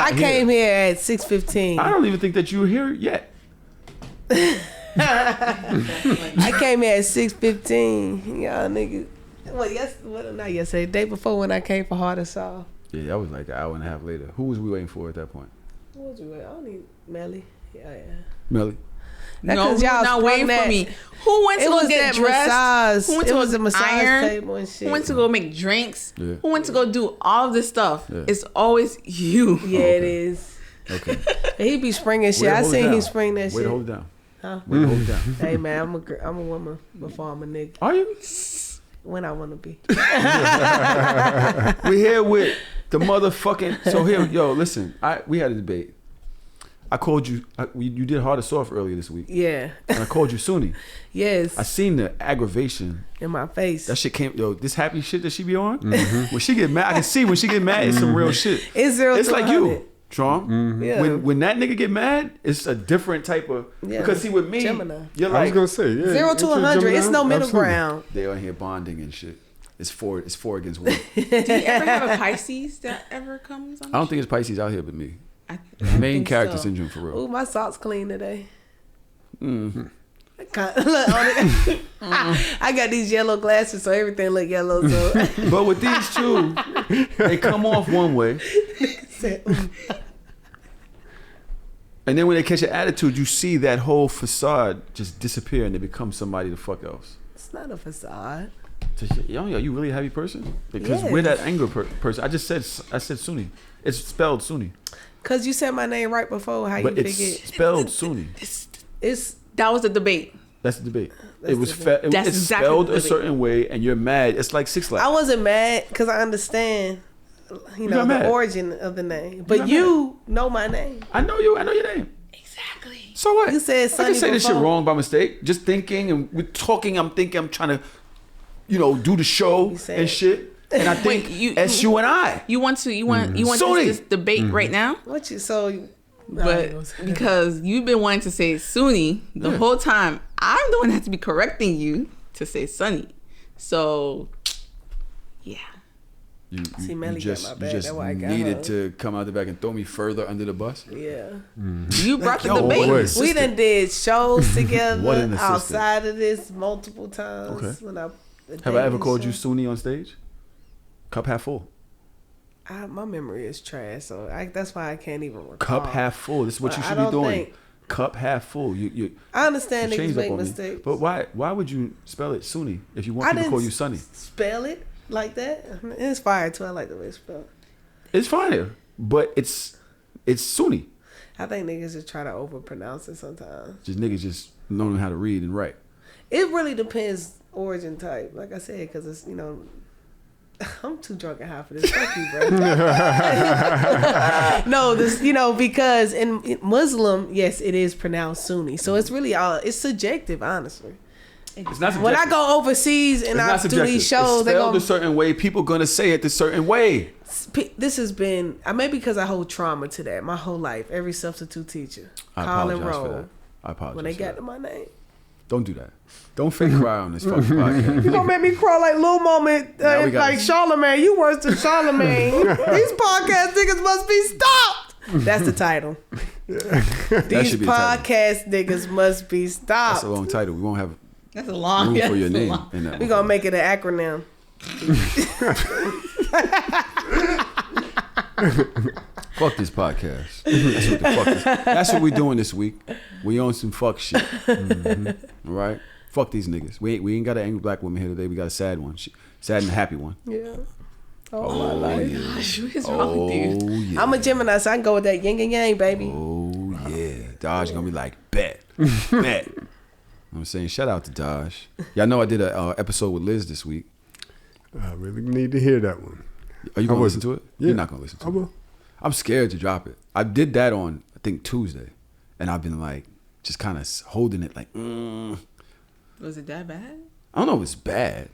I came here at 6:15. I don't even think that you were here yet. I came here at 6:15. Y'all niggas. Well, not yesterday. The day before when I came for Hard and Soft. Yeah, that was like an hour and a half later. Who was we waiting for at that point? Who was we waiting? I don't need Melly. Yeah. Melly. No, y'all not waiting for me. Who went to go get dressed? Massage. Who went to it was a massage iron? table and shit. Who went to go make drinks? Yeah. Who went to go do all of this stuff? Yeah. It's always you. Yeah, it is. Okay. He be springing shit. I seen he spring that shit. Way to hold it down. Huh? Way to hold it down. Hey man, I'm a woman before I'm a nigga. Are you? When I want to be. We here with the motherfucking. So here, yo, listen. We had a debate. I called you. You did Hard or Soft earlier this week. Yeah. And I called you Sooooo. Yes. I seen the aggravation in my face. That shit came. Yo, this happy shit that she be on. Mm-hmm. When she get mad, I can see when she get mad. It's some real shit. It's 0 It's to like 100. you, Tron. Mm-hmm. Yeah. When that nigga get mad, it's a different type of. Yeah. Because see, with me, Gemini. You're like, I was gonna say 0 to 100. It's no middle ground. They are here bonding and shit. It's four against one. Do you ever have a Pisces that ever comes on? I don't think it's Pisces out here but me. I Main character syndrome for real. Ooh, my socks clean today. Mm-hmm. I got these yellow glasses, so everything look yellow. So. But with these two, they come off one way. And then when they catch an attitude, you see that whole facade just disappear and they become somebody the fuck else. It's not a facade. Yo, are you really a happy person? Because we're that anger person. I said Sooooo. It's spelled Sooooo. Cause you said my name right before. How but you it's forget? Spelled Sooooo. It's that was the debate. That's the debate. That's it was exactly it's spelled a certain way, and you're mad. It's like Six Flags. I wasn't mad because I understand, the mad. origin of the name. But you know my name. I know you. I know your name. Exactly. So what? You said Sonny I can say this shit before. wrong by mistake. Just thinking and we're talking. I'm thinking. I'm trying to, do the show and shit. And I think it's you and I. You want this debate right now? What you so? But because you've been wanting to say Sooooo the whole time, I'm the one that has to be correcting you to say Sonny. So, yeah. You Melly just, got my bad. you just That's why I got needed her. to come out the back and throw me further under the bus. Yeah. You brought the debate. We done did shows together What an assistant. outside of this multiple times. Okay. When Have I ever called you Sooooo on stage? Cup half full. My memory is trash, so that's why I can't even recall. Cup half full. This is what you should be doing. Cup half full. I understand you niggas changed up make on me. mistakes. But why would you spell it Sooooo if you want people to call you Sonny? Spell it like that. It's fire too. I like the way it's spelled. It's fire, but it's Sooooo. I think niggas just try to overpronounce it sometimes. Just niggas just don't know how to read and write. It really depends origin type. Like I said, because it's I'm too drunk and high for this. Fuck you, bro. No, because in Muslim, yes, it is pronounced Sunni. So it's really it's subjective, honestly. It's not subjective. When I go overseas and I do these shows, it's spelled a certain way. People gonna say it the certain way. This has been maybe because I hold trauma to that my whole life. Every substitute teacher, I call and apologize roll. for that. I apologize When they for got that. to my name. Don't do that. Don't fake cry on this fucking podcast. You gonna make me cry like Lil Moment, like Charlamagne. You worse than Charlamagne. These podcast niggas must be stopped. That's the title. These podcast niggas must be stopped. That's a long title. We won't have that's a long room for your name in that. We gonna make it an acronym. Fuck this podcast. That's what the fuck is. That's what we doing this week. We on some fuck shit. Mm-hmm. All right? Fuck these niggas. We ain't got an angry black woman here today. We got a sad one. Sad and a happy one. Yeah. Oh my gosh, what is wrong with you? Yeah. I'm a Gemini, so I can go with that yin and yang, baby. Oh yeah. Dodge gonna be like, bet. You know what I'm saying? Shout out to Dodge. Y'all know I did a episode with Liz this week. I really need to hear that one. Are you gonna listen to it? Yeah. You're not gonna listen to it. I will. I'm scared to drop it. I did that on, I think, Tuesday. And I've been like, just kind of holding it like, Was it that bad? I don't know if it's bad.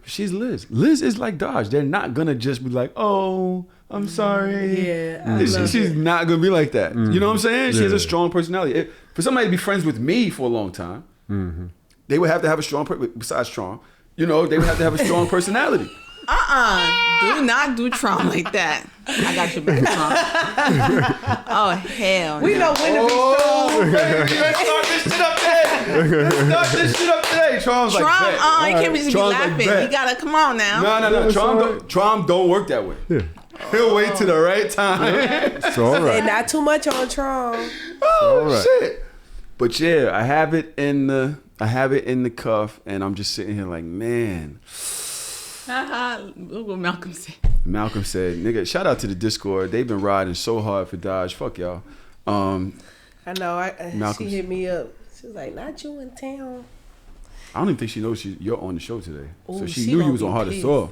She's Liz. Liz is like Dodge. They're not going to just be like, oh, I'm sorry. Yeah. She's not going to be like that. You know what I'm saying? She has a Yeah. strong personality. For somebody to be friends with me for a long time, they would have to have a strong, besides strong, they would have to have a strong personality. Do not do Tron like that. I got your back, Tron. Oh, hell We know when to be strong. Let's start this shit up today. Tron's like, Tron, bet. you can't just be Tron's like, laughing. bet. You gotta come on now. No. Tron don't work that way. Yeah. He'll wait till the right time. It's all And right. not too much on Tron. Oh, all right. shit. But yeah, I have it in the cuff, and I'm just sitting here like, man. Look what Malcolm said. Malcolm said, nigga, shout out to the Discord. They've been riding so hard for Dodge. Fuck y'all. I know. She Malcolm's- hit me up. She was like, "Not you in town." I don't even think she knows you're on the show today. Ooh, So she she knew you gonna was on be Hardest pissed. Off.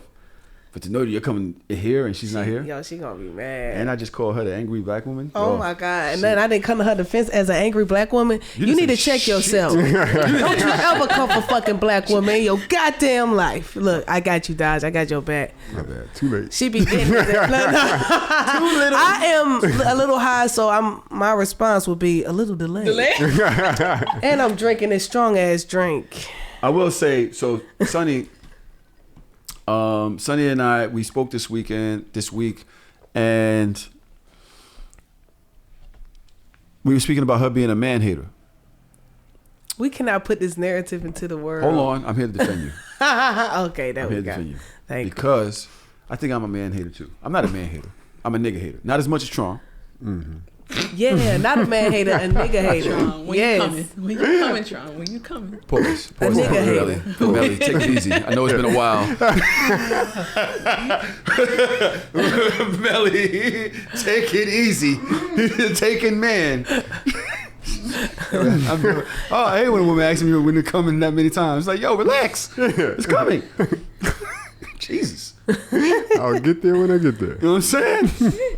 But to know that you're coming here and she's not here. Yo, she gonna be mad. And I just called her the angry black woman. Oh my God. And then I didn't come to her defense as an angry black woman. You need to didn't say check shit. yourself. Don't you ever come for fucking black woman in your goddamn life. Look, I got you, Dodge. I got your back. My bad. Too late. She be getting it. I am a little high, so my response would be a little delayed. And I'm drinking this strong ass drink. I will say, so Sonny and I, we spoke this week, and we were speaking about her being a man hater. We cannot put this narrative into the world. Hold on, I'm here to defend you. Okay, there I'm we here to go. defend you. Thank you. Because I think I'm a man hater too. I'm not a man hater. I'm a nigga hater. Not as much as Tron. Yeah, not a man hater, a nigga hater. Tron, when you coming? When you coming, Tron? When you coming? Pause. A nigga hater. Melly, take it easy. I know it's been a while. Melly, take it easy. Taking man. I hate when a woman asks me when they're coming that many times. It's like, yo, relax. It's coming. Jesus. I'll get there when I get there. You know what I'm saying?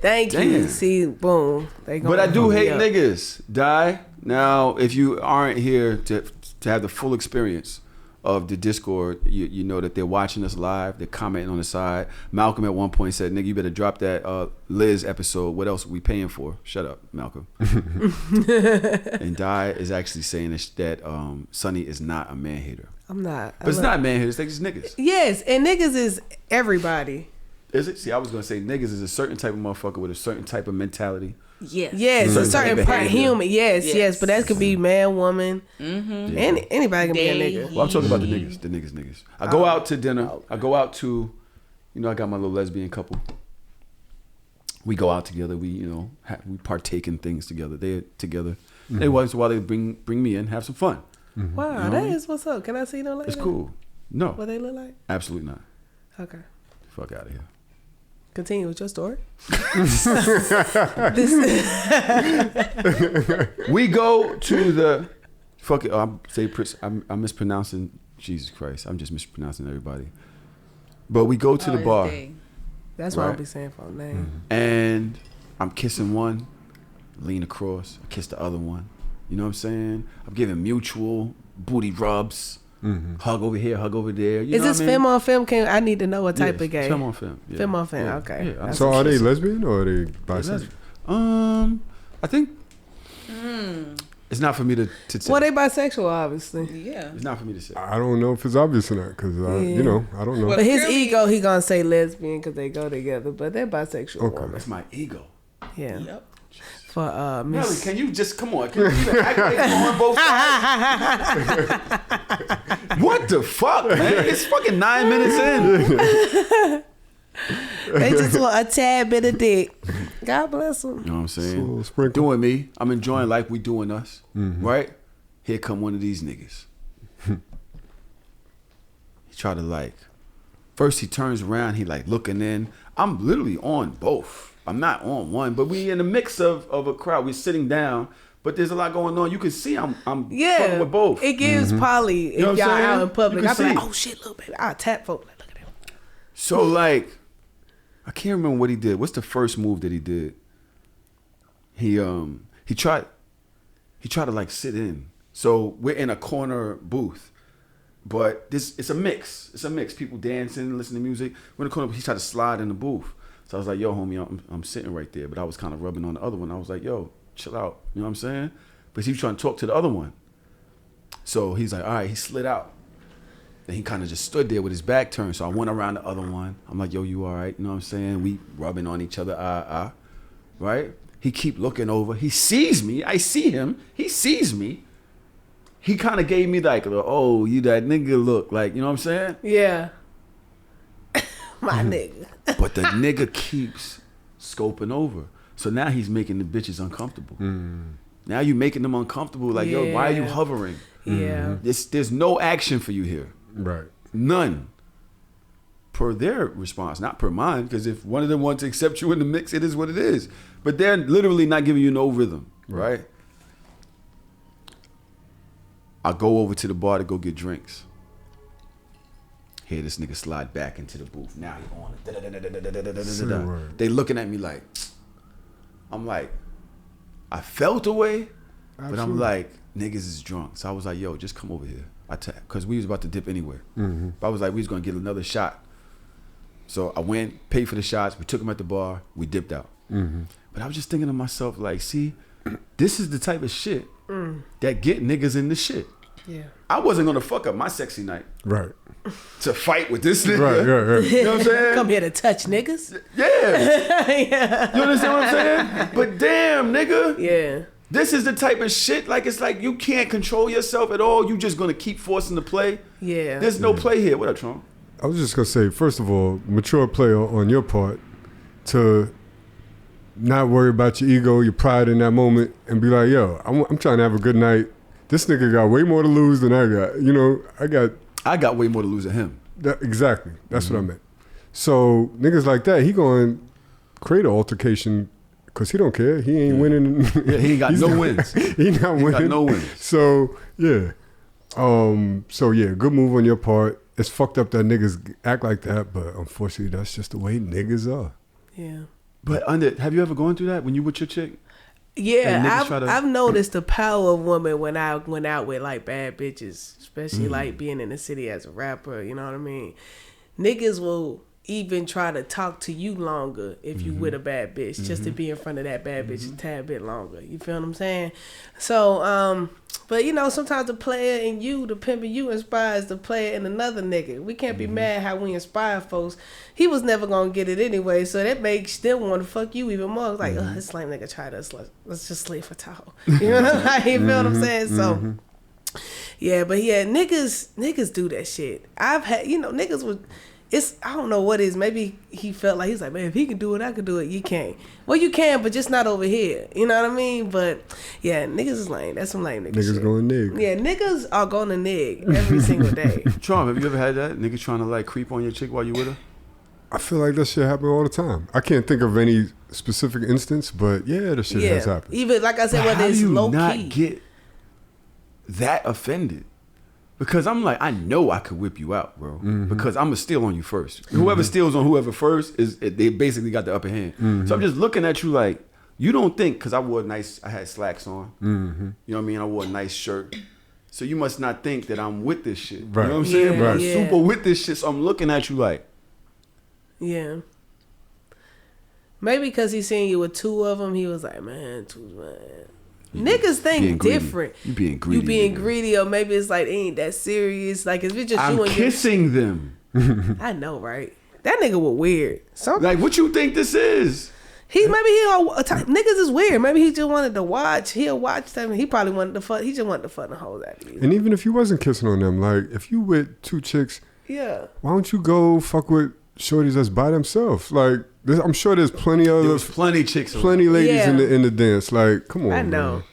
Thank you. Damn. See, boom. They But I do hate up. niggas. Die. Now, if you aren't here to have the full experience of the Discord, you know that they're watching us live. They're commenting on the side. Malcolm at one point said, nigga, you better drop that Liz episode. What else are we paying for? Shut up, Malcolm. And Die is actually saying that Sonny is not a man hater. I'm not. But it's not man haters. They just niggas. Yes, and niggas is everybody. Is it? See, I was going to say niggas is a certain type of motherfucker with a certain type of mentality. Yes. Yes, a certain Certain part behavior. human. Yes, but that could be man, woman. Mm-hmm. Anybody can be a nigga. Well, I'm talking about the niggas. I go out to dinner. I go out to, I got my little lesbian couple. We go out together. We, we partake in things together. They're together. They once in a while they bring me in, have some fun. Wow, that is what's up. Can I see them like It's that? cool. No, What they look like? absolutely not. Okay. Fuck out of here. Continue with your story. We go to the fuck it. I'm mispronouncing. Jesus Christ, I'm just mispronouncing everybody. But we go to the bar. That's what I'll Right. be saying for a name. And I'm kissing one, lean across, I kiss the other one. You know what I'm saying? I'm giving mutual booty rubs, hug over here, hug over there. You Is know this what I mean? film on film? I need to know what type Yes, of gay. Film on film. Yeah. Film on film, Yeah. okay. Yeah, That's So are they lesbian or are they bisexual? I think it's not for me to say. Well, they bisexual, obviously. Yeah. It's not for me to say. I don't know if it's obvious or not because, I don't know. But his Clearly- ego, he gonna say lesbian because they go together. But they're bisexual. Okay. women. That's my ego. Yeah. Yep. For Melly, Miss. can you just come on? Can you even act like you're on both sides? What the fuck, man? It's fucking 9 minutes in. They just want a tad bit of dick. God bless them. You know what I'm A saying? little sprinkle. Doing me. I'm enjoying life. We doing us. Right? Here come one of these niggas. He try to first he turns around. He looking in. I'm literally on both. I'm not on one, but we in the mix of a crowd. We're sitting down, but there's a lot going on. You can see I'm fucking with both. It gives poly if know what y'all I'm saying? out in public. You I'll can be like, see. oh shit, little baby. I'll tap folk. Look at him. So I can't remember what he did. What's the first move that he did? He tried to sit in. So we're in a corner booth, but it's a mix. It's a mix. People dancing, listening to music. We're in the corner. He tried to slide in the booth. So I was like, yo, homie, I'm sitting right there. But I was kind of rubbing on the other one. I was like, yo, chill out. You know what I'm saying? But he was trying to talk to the other one. So he's like, all right, he slid out. Then he kind of just stood there with his back turned. So I went around the other one. I'm like, yo, you all right? You know what I'm saying? We rubbing on each other, right? He keep looking over. He sees me. I see him. He sees me. He kind of gave me like, oh, you that nigga look. Like, you know what I'm saying? Yeah. My nigga. But the nigga keeps scoping over. So now he's making the bitches uncomfortable. Now you making them uncomfortable. Like, yo, why are you hovering? Yeah. There's no action for you here. Right. None. Per their response, not per mine, because if one of them wants to accept you in the mix, it is what it is. But they're literally not giving you no rhythm, right? I go over to the bar to go get drinks. Hear this nigga slide back into the booth. Now he on it. They looking at me like, I'm like, I felt away, but I'm like, niggas is drunk. So I was like, yo, just come over here. Because we was about to dip anywhere. But I was like, we was going to get another shot. So I went, paid for the shots. We took them at the bar. We dipped out. But I was just thinking to myself, like, see, this is the type of shit that get niggas in the shit. Yeah. I wasn't going to fuck up my sexy night. Right. To fight with this nigga. Right. You know what I'm saying? Come here to touch niggas. Yeah. Yeah. You understand what I'm saying? But damn, nigga. Yeah. This is the type of shit, like, it's like you can't control yourself at all. You just going to keep forcing the play. Yeah. There's no play here. What up, Trump? I was just going to say, first of all, mature play on your part to not worry about your ego, your pride in that moment, and be like, yo, I'm trying to have a good night. This nigga got way more to lose than I got. You know, I got way more to lose than him. Exactly. That's what I meant. So niggas like that, he going to create an altercation because he don't care. He ain't winning. Yeah, he ain't got no wins. He not winning. He got no wins. So, yeah. Good move on your part. It's fucked up that niggas act like that, but unfortunately, that's just the way niggas are. Yeah. But have you ever gone through that when you with your chick? Yeah, I've noticed the power of women when I went out with like bad bitches, especially like being in the city as a rapper. You know what I mean? Niggas will even try to talk to you longer if you with a bad bitch, just to be in front of that bad bitch a tad bit longer. You feel what I'm saying? So, but you know, sometimes the player in you, the pimp in you inspires the player in another nigga. We can't be mad how we inspire folks. He was never gonna get it anyway, so that makes them want to fuck you even more. It's like, this lame nigga tried us. Let's just slay for Tahoe. You know what I'm saying? You feel what I'm saying? So, yeah, but yeah, niggas do that shit. I've had, niggas would. I don't know what it is. Maybe he felt like, he's like, man, if he can do it, I can do it. You can't. Well, you can, but just not over here. You know what I mean? But yeah, niggas is lame. That's some lame niggas. Niggas shit. Going nig. Yeah, niggas are going to nig every single day. Trump, have you ever had that? Niggas trying to like creep on your chick while you with her? I feel like that shit happen all the time. I can't think of any specific instance, but yeah, that shit has happened. Even like I said, whether it's low key. How do you not get that offended? Because I'm like, I know I could whip you out, bro. Because I'm going to steal on you first. Whoever steals on whoever first, they basically got the upper hand. So I'm just looking at you like, you don't think, because I had slacks on. You know what I mean? I wore a nice shirt. So you must not think that I'm with this shit. Right. You know what I'm saying? Yeah, but I'm super with this shit, so I'm looking at you like. Yeah. Maybe because he seen you with two of them, he was like, man. Niggas think different. You being greedy. You being greedy, or maybe it's like, it ain't that serious. Like, if it's just I'm you and kissing them. I know, right? That nigga was weird. Like, what you think this is? Niggas is weird. Maybe he just wanted to watch. He'll watch them. He probably wanted to fuck. He just wanted to fuck the hoes out of you. And even if you wasn't kissing on them, like, if you with two chicks, why don't you go fuck with shorties that's by themselves? Like, I'm sure there's plenty chicks, plenty ladies in the dance. Like, come on, I know. Man.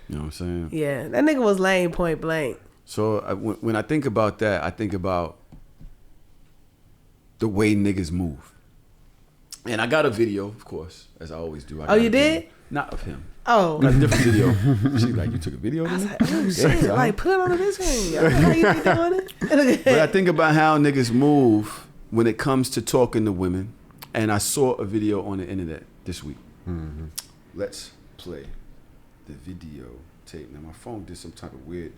You know what I'm saying? Yeah, that nigga was lame, point blank. So when I think about that, I think about the way niggas move. And I got a video, of course, as I always do. You did? Not of him. Oh. Got a different video. She like, you took a video of me? Like, oh, shit. Like, put it on the screen. How you be doing it? But I think about how niggas move when it comes to talking to women. And I saw a video on the internet this week. Let's play the video tape. Now my phone did some type of weird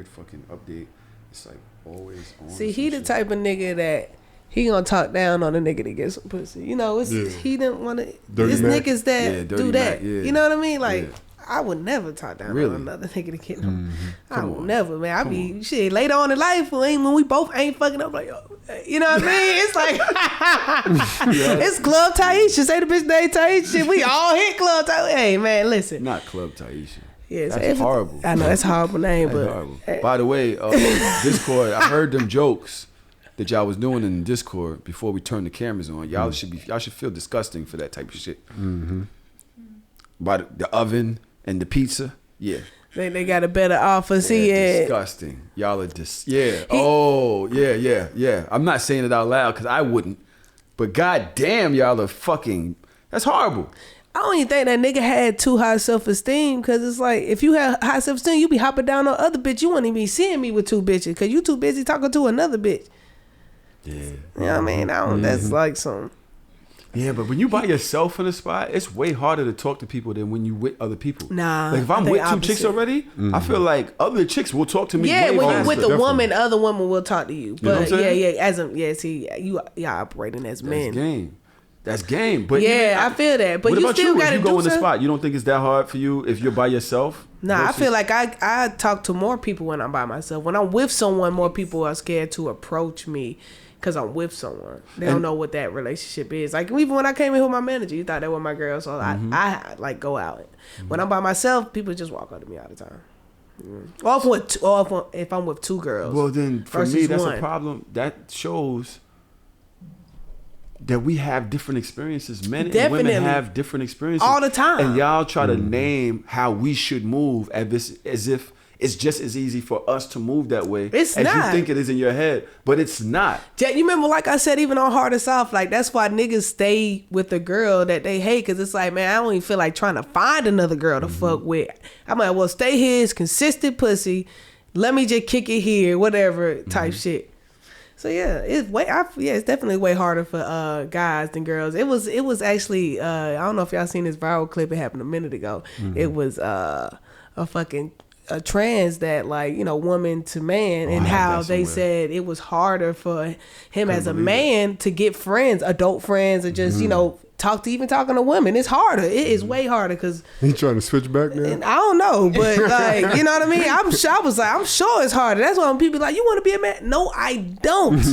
fucking update. It's like always on. See, he the type of nigga that he gonna talk down on a nigga that gets some pussy. You know, he didn't want to. There's niggas that do that. You know what I mean? Like, I would never talk down on another nigga to get him. I would never, man. I be shit later on in life when we both ain't fucking up, like, you know what I mean? It's like it's Club Taisha. Say the bitch name Taisha. We all hit Club Taisha. Hey man, listen. Not Club Taisha. Yeah, that's horrible. I know that's a horrible name, but horrible. By the way, Discord. I heard them jokes that y'all was doing in Discord before we turned the cameras on. Y'all should feel disgusting for that type of shit. By the oven and the pizza, yeah. They got a better offer. See, disgusting. Y'all are yeah. I'm not saying it out loud because I wouldn't. But goddamn, y'all are fucking. That's horrible. I don't even think that nigga had too high self-esteem, because it's like, if you have high self-esteem, you be hopping down on other bitch. You wouldn't even be seeing me with two bitches because you too busy talking to another bitch. Yeah. You know what I mean? That's like some. Yeah, but when you by yourself in a spot, it's way harder to talk to people than when you with other people. Nah. Like if I'm with two chicks already, I feel like other chicks will talk to me. Yeah, way when faster. you with the woman, other women will talk to you. But see, y'all operating as men. That's game. But I feel that. But you still got to do something. If you go in the spot, you don't think it's that hard for you if you're by yourself? Nah, I feel like I talk to more people when I'm by myself. When I'm with someone, more people are scared to approach me because I'm with someone. They don't know what that relationship is. Like even when I came in here with my manager, you thought that was my girl, so I like go out. When I'm by myself, people just walk up to me all the time. Or if I'm with two girls. Well, then for me, that's a problem. That shows that we have different experiences. Men and women have different experiences all the time, and y'all try to name how we should move as if it's just as easy for us to move that way as you think it is in your head, but it's not. You remember, like I said, even on Hard or Soft, like that's why niggas stay with the girl that they hate, because it's like, man, I don't even feel like trying to find another girl to fuck with. I might well stay here, it's consistent pussy. Let me just kick it here, whatever type shit. So yeah, it's definitely way harder for guys than girls. It was actually I don't know if y'all seen this viral clip. It happened a minute ago. It was a trans that, like, you know, woman to man, and how they said it was harder for him as a man to get friends, adult friends, or just you know talking to women. It's harder. It is way harder because he trying to switch back now. I don't know, but like, you know what I mean. I'm sure it's harder. That's why when people like, you want to be a man? No, I don't.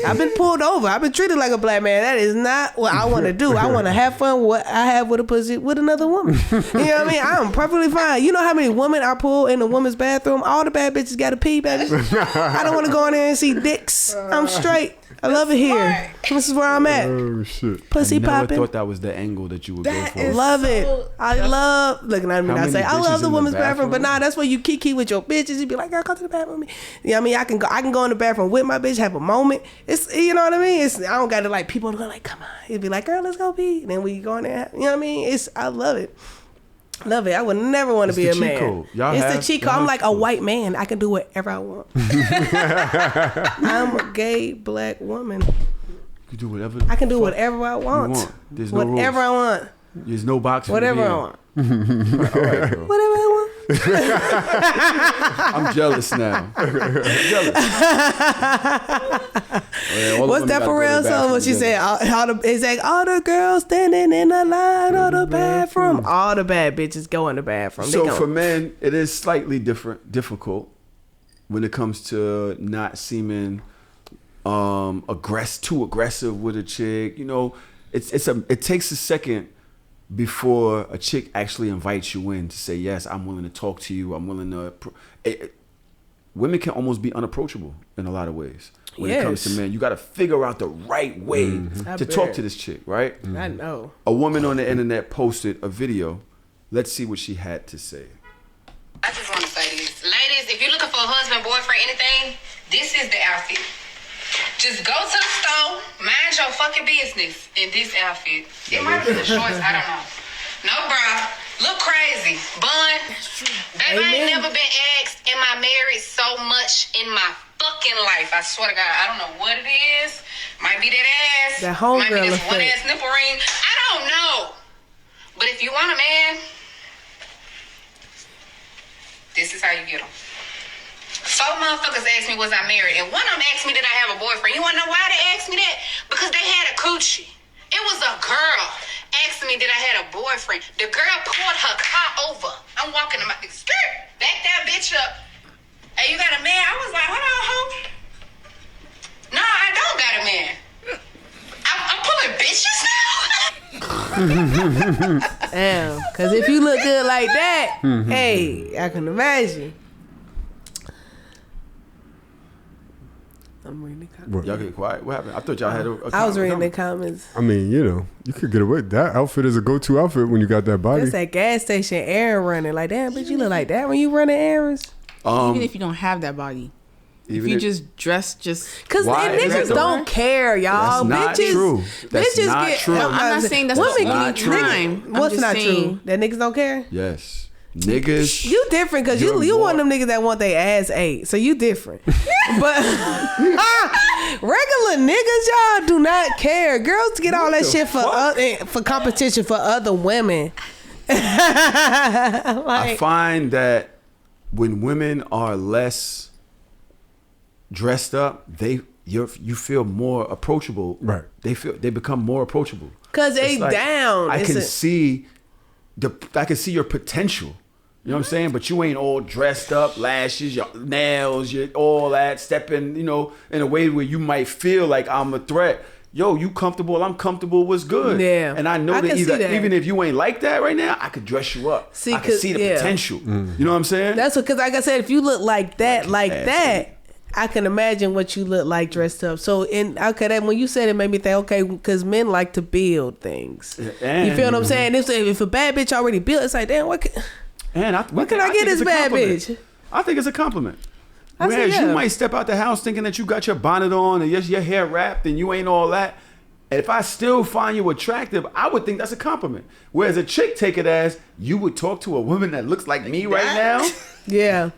I've been pulled over. I've been treated like a black man. That is not what I want to do. I want to have fun with what I have with a pussy with another woman. You know what I mean? I'm perfectly fine. You know how many women I pull in a woman's bathroom? All the bad bitches got to pee, baby. I don't want to go in there and see dicks. I'm straight. I love it here. This is where I'm at. Oh shit! Pussy popping. I never thought that was the angle that you would go for. Love it. I love looking at me. I say I love the women's bathroom, but nah, that's where you kiki with your bitches. You be like, girl, come to the bathroom with me. You know what I mean? I can go in the bathroom with my bitch, have a moment. It's, you know what I mean? I don't got to like people go like, come on. It'd be like, girl, let's go pee. And then we go in there. You know what I mean? I love it. Love it. I would never want to be a man. It's the cheat code. I'm like a white man. I can do whatever I want. I'm a gay black woman. You do whatever. I can do whatever I want. There's no rules. Whatever I want. There's no boxing. Whatever I want. All right, whatever I want. I'm jealous now. What's that for real song? What she said? It's like all the girls standing in the line of the bathroom. All the bad bitches go in the bathroom. So for men, it is slightly difficult when it comes to not seeming too aggressive with a chick. You know, it takes a second before a chick actually invites you in to say, yes, I'm willing to talk to you. I'm willing to. Women can almost be unapproachable in a lot of ways when it comes to men. You got to figure out the right way to talk to this chick, right? I know. A woman on the internet posted a video. Let's see what she had to say. I just want to say this. Ladies, if you're looking for a husband, boyfriend, anything, this is the outfit. Just go to the store, mind your fucking business in this outfit. It might be the shorts, I don't know. No bra, look crazy, bun. Baby, I ain't never been asked, am I married so much in my fucking life? I swear to God, I don't know what it is. Might be that ass. That homegirl might be this effect. one ass nipple ring. I don't know. But if you want a man, this is how you get them. 4 motherfuckers asked me, was I married? And one of them asked me, did I have a boyfriend? You want to know why they asked me that? Because they had a coochie. It was a girl. asking me did I had a boyfriend. The girl pulled her car over. I'm walking about the skirt, back that bitch up. Hey, you got a man? I was like, hold on, ho. No, I don't got a man. I'm pulling bitches now. Damn, because if you look good like that, hey, I can imagine. I'm reading the comments. Y'all get quiet. What happened? I thought y'all had a I was reading the comments. I mean, you could get away. That outfit is a go-to outfit when you got that body. That's that gas station errand running. Like, damn, bitch, you look like that when you running errands. Even if you don't have that body. If you just dress Because niggas don't care, y'all. That's bitches, not true. That's bitches not get, true. I'm not saying that's the only time. What's not true? That niggas don't care? Yes. Niggas. You different because you one of them niggas that want their ass ate. So you different. But regular niggas, y'all do not care. Girls get all that shit for competition for other women. I find that when women are less dressed up, you feel more approachable. Right. They become more approachable. Cause they down. I can see your potential. You know what I'm saying? But you ain't all dressed up, lashes, your nails, all that, stepping, in a way where you might feel like I'm a threat. Yo, you comfortable? I'm comfortable. What's good? Yeah. And I know that even if you ain't like that right now, I could dress you up. I can see the potential. You know what I'm saying? That's because, like I said, if you look like that, I can imagine what you look like dressed up. So, when you said it, made me think, okay, because men like to build things. You feel what I'm saying? If a bad bitch already built, it's like, damn, what can I get this bad bitch? I think it's a compliment. Whereas you might step out the house thinking that you got your bonnet on and your hair wrapped and you ain't all that. And if I still find you attractive, I would think that's a compliment. Whereas a chick take it as, you would talk to a woman that looks like me right now? Yeah.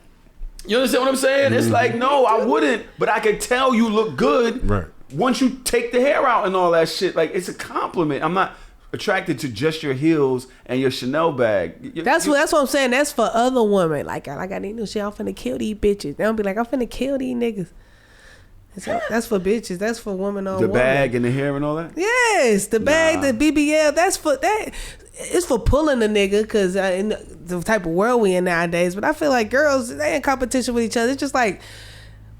You understand what I'm saying? It's like, no, I wouldn't, but I could tell you look good once you take the hair out and all that shit. Like, it's a compliment. I'm not attracted to just your heels and your Chanel bag. That's what I'm saying. That's for other women. Like I need new shit. I'm finna kill these bitches. They don't be like, I'm finna kill these niggas. That's for bitches. That's for women on women. The bag and the hair and all that? Yes, the bag, the BBL. That's for that. It's for pulling a nigga because in the type of world we in nowadays. But I feel like girls, they in competition with each other. It's just like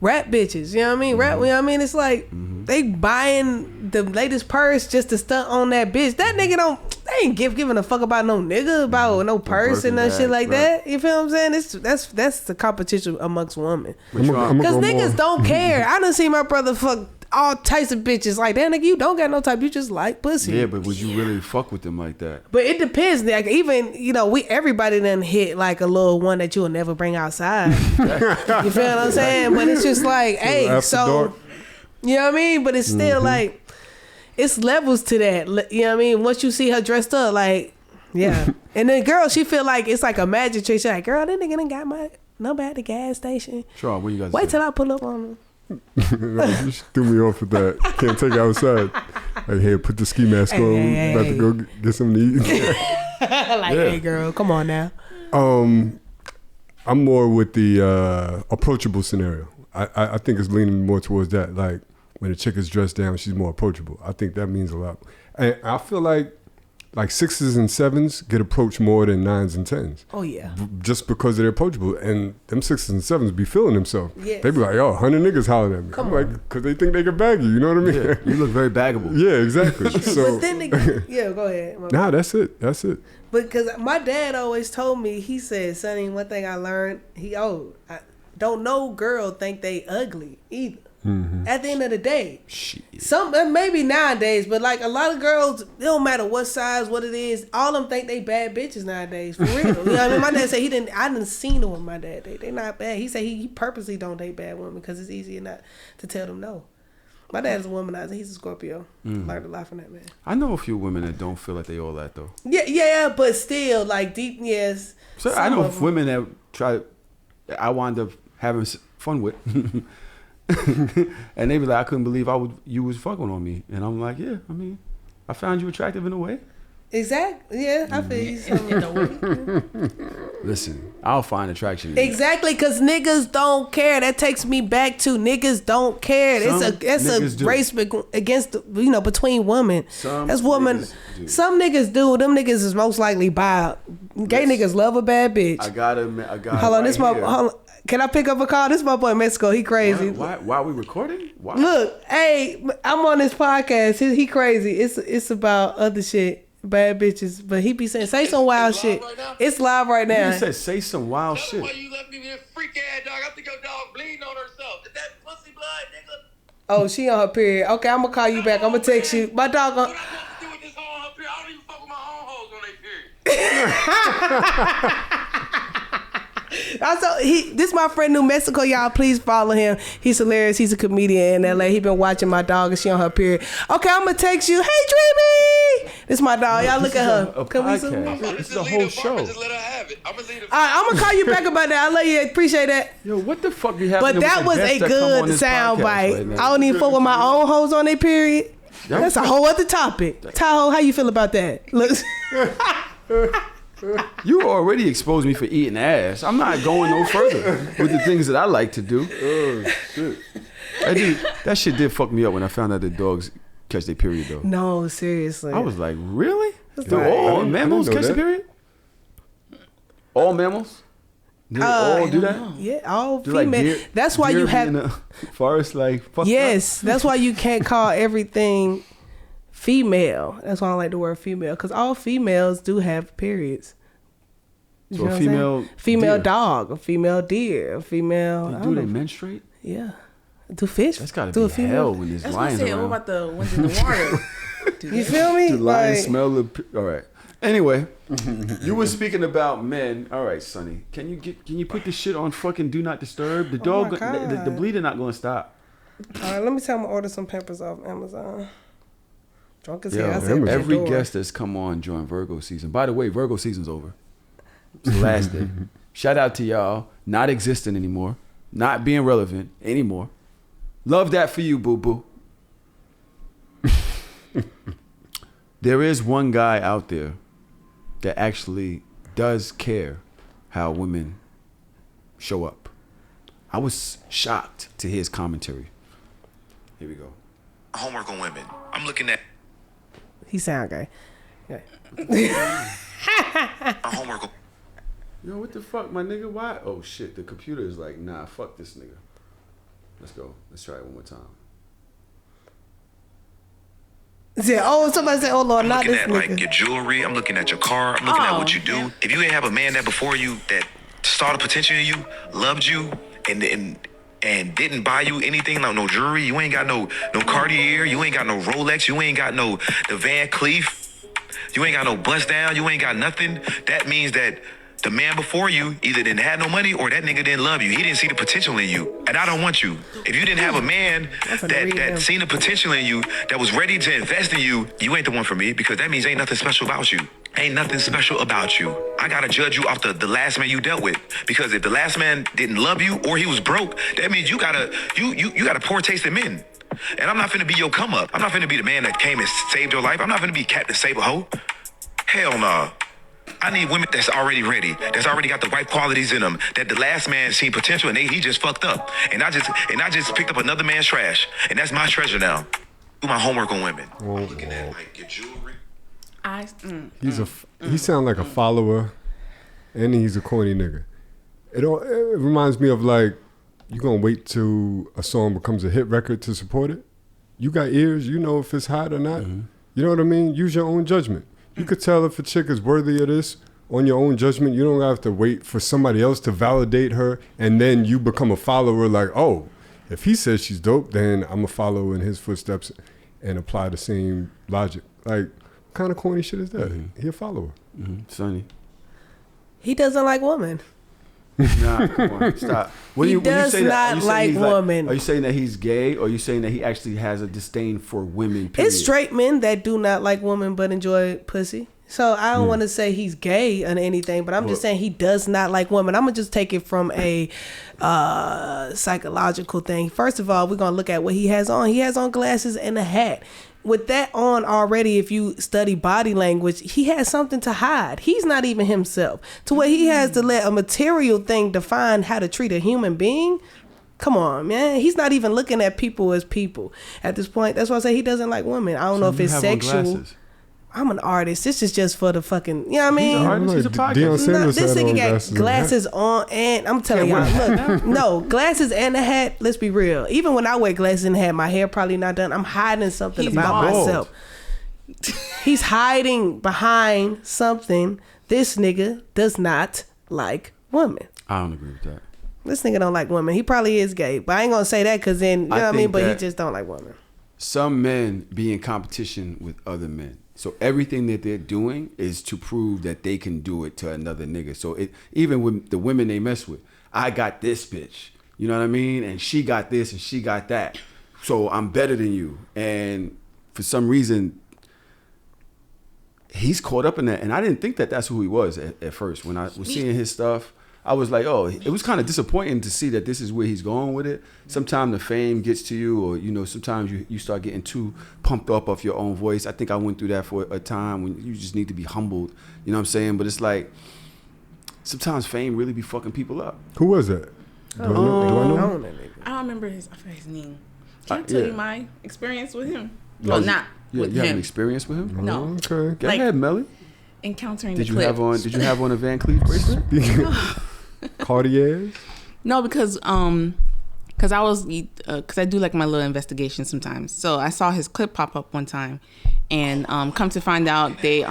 rap bitches. You know what I mean? Rap. You know what I mean? It's like they buying the latest purse just to stunt on that bitch. That nigga they ain't giving a fuck about no nigga, about no purse and no shit like that. You feel what I'm saying? That's the competition amongst women. Because niggas don't care. I done seen my brother fuck all types of bitches. Like, that nigga, you don't got no type. You just like pussy. Yeah, but would you really fuck with them like that? But it depends. Like, even, everybody done hit like a little one that you'll never bring outside. You feel what I'm saying? But it's just like, hey, so, you know what I mean? But it's still like, it's levels to that. You know what I mean? Once you see her dressed up, like, yeah. And then girl, she feel like it's like a magic trick. She's like, girl, that nigga done got my number at the gas station. Sure, what you guys Wait till I pull up on him. You threw me off with that. Can't take it outside. Like, hey, put the ski mask on. About to go get something to eat. Hey, girl, come on now. I'm more with the approachable scenario. I think it's leaning more towards that. Like, when a chick is dressed down, she's more approachable. I think that means a lot. And I feel like 6s and 7s get approached more than 9s and 10s. Oh, yeah. Just because they're approachable. And them 6s and 7s be feeling themselves. Yes. They be like, yo, 100 niggas hollering at me. Come I'm like, because they think they can bag you. You know what I mean? Yeah, you look very baggable. Yeah, exactly. So, but then go ahead. Nah, that's it. Because my dad always told me, he said, Sonny, one thing I learned, don't no girl think they ugly either. At the end of the day, some maybe nowadays, but like a lot of girls, it don't matter what size, what it is, all of them think they bad bitches nowadays, for real. You know what I mean? My dad said I didn't seen them with my dad. They not bad. He said he purposely don't date bad women because it's easier not to tell them no. My dad's a womanizer. He's a Scorpio. Learned a lot from that man. I know a few women that don't feel like they all that though. Yeah, but still, like deep, yes. So I know women that I wound up having fun with. And they be like, I couldn't believe you was fucking on me. And I'm like, yeah, I mean, I found you attractive in a way. Exactly. Yeah, I feel you. Listen, I'll find attraction. Exactly, because niggas don't care. That takes me back to niggas don't care. It's a race against, between women. That's women. Some niggas do. Them niggas is most likely bi. Gay niggas love a bad bitch. I got hold on, hold on. Can I pick up a call? This my boy in Mexico. He crazy. Why are we recording? Why? Look, hey, I'm on this podcast. He crazy. It's about other shit. Bad bitches, but he be saying, say some wild shit. It's live right now. He said, say some wild shit. Why you left me with that freak ass dog? I think your dog bleeding on herself. Is that pussy blood, nigga? Oh, she on her period. Okay, I'm gonna call you back. I'm gonna text you. My dog. What I supposed to do with this hoe on her period? I don't even fuck with my own hoes on their period. Also, this my friend New Mexico. Y'all, please follow him. He's hilarious. He's a comedian in LA. He been watching my dog and she on her period. Okay, I'm gonna text you. Hey, Dreamy. This my dog. Y'all look at her. Come we zoom in? This is a whole show. Just let her have it. I'm gonna call you back about that. I love you. Appreciate that. Yo, what the fuck be happening? But that was a good sound bite. Right, I don't even fuck with my own hoes on their period. That's a whole other topic. Tahoe, how you feel about that? Look. You already exposed me for eating ass. I'm not going no further with the things that I like to do. Oh, shit. That shit did fuck me up when I found out that dogs catch their period, though. No, seriously. I was like, really? Do all mammals catch their period? All mammals? Do they all do that? Yeah, all female. That's why you have... in the forest, like, fuck yes, that's why you can't call everything... female. That's why I don't like the word female, because all females do have periods. So a female deer. Dog, a female deer, a female. Do they menstruate? Yeah. Do fish? That's gotta be hell when there's lions around. What about the ones in the water? You feel me? Do lions smell the? All right. Anyway, you were speaking about men. All right, Sonny. Can you put this shit on fucking do not disturb? The dog, the bleeding not gonna stop. All right, let me tell him to order some Pampers off Amazon. Drunk as hell. I said every guest that's come on during Virgo season. By the way, Virgo season's over. It's the last day. Shout out to y'all. Not existing anymore. Not being relevant anymore. Love that for you, boo-boo. There is one guy out there that actually does care how women show up. I was shocked to hear his commentary. Here we go. Homework on women. I'm looking at... He sound gay. Homework on... Yo, what the fuck, my nigga? Why? Oh, shit. The computer is like, nah, fuck this nigga. Let's go. Let's try it one more time. Somebody said, oh, Lord, not this nigga. I'm looking at, like, your jewelry. I'm looking at your car. I'm looking at what you do. Yeah. If you ain't have a man that before you that saw the potential in you, loved you, and didn't buy you anything, like no jewelry, you ain't got no Cartier, you ain't got no Rolex, you ain't got no the Van Cleef, you ain't got no bust down, you ain't got nothing, that means that the man before you either didn't have no money or that nigga didn't love you. He didn't see the potential in you. And I don't want you. If you didn't have a man that seen the potential in you, that was ready to invest in you, you ain't the one for me, because that means ain't nothing special about you. Ain't nothing special about you. I gotta judge you off the last man you dealt with. Because if the last man didn't love you or he was broke, that means you got a poor taste in men. And I'm not finna be your come up. I'm not finna be the man that came and saved your life. I'm not finna be Captain Save a Hoe. Hell nah. I need women that's already ready, that's already got the right qualities in them, that the last man seen potential and he just fucked up. And I just picked up another man's trash. And that's my treasure now. Do my homework on women. I'm looking at like your jewelry. He sound like a follower, and he's a corny nigga. It reminds me of like, you gonna wait till a song becomes a hit record to support it? You got ears, you know if it's hot or not. Mm-hmm. You know what I mean? Use your own judgment. You could tell if a chick is worthy of this on your own judgment. You don't have to wait for somebody else to validate her, and then you become a follower like, oh, if he says she's dope, then I'm a follow in his footsteps and apply the same logic. Like, what kind of corny shit is that? Mm-hmm. He a follower. Mm-hmm. Sonny. He doesn't like women. Nah, come on, stop. He does not like women. Are you saying that he's gay, or are you saying that he actually has a disdain for women? Period? It's straight men that do not like women but enjoy pussy. So I don't want to say he's gay or anything, but I'm just saying he does not like women. I'm gonna just take it from a psychological thing. First of all, we're gonna look at what he has on. He has on glasses and a hat. With that on already, if you study body language, he has something to hide. He's not even himself. To where he has to let a material thing define how to treat a human being. Come on, man. He's not even looking at people as people at this point. That's why I say he doesn't like women. I don't know if it's sexual. I'm an artist. This is just for the fucking, you know what I mean? He's an artist. He's a podcast. No, this nigga got glasses on, and I'm telling y'all, look, no, glasses and a hat. Let's be real. Even when I wear glasses and a hat, my hair probably not done. I'm hiding something about myself. He's hiding behind something. This nigga does not like women. I don't agree with that. This nigga don't like women. He probably is gay, but I ain't gonna say that because then, you know what I mean? But he just don't like women. Some men be in competition with other men. So everything that they're doing is to prove that they can do it to another nigga. So even with the women they mess with, I got this bitch. You know what I mean? And she got this and she got that. So I'm better than you. And for some reason, he's caught up in that. And I didn't think that that's who he was at first. When I was seeing his stuff, I was like, oh, it was kind of disappointing to see that this is where he's going with it. Sometimes the fame gets to you, or, you know, sometimes you start getting too pumped up off your own voice. I think I went through that for a time when you just need to be humbled. You know what I'm saying? But it's like, sometimes fame really be fucking people up. Who was that? Do I know? I don't remember I forgot his name. Can I tell you my experience with him? Well, not with you him. have an experience with him? No. Okay. Go ahead, Melly. Encountering Did the you clip. have on a Van Cleef bracelet? Cartiers? No, because I do like my little investigation sometimes. So I saw his clip pop up one time, and come to find out they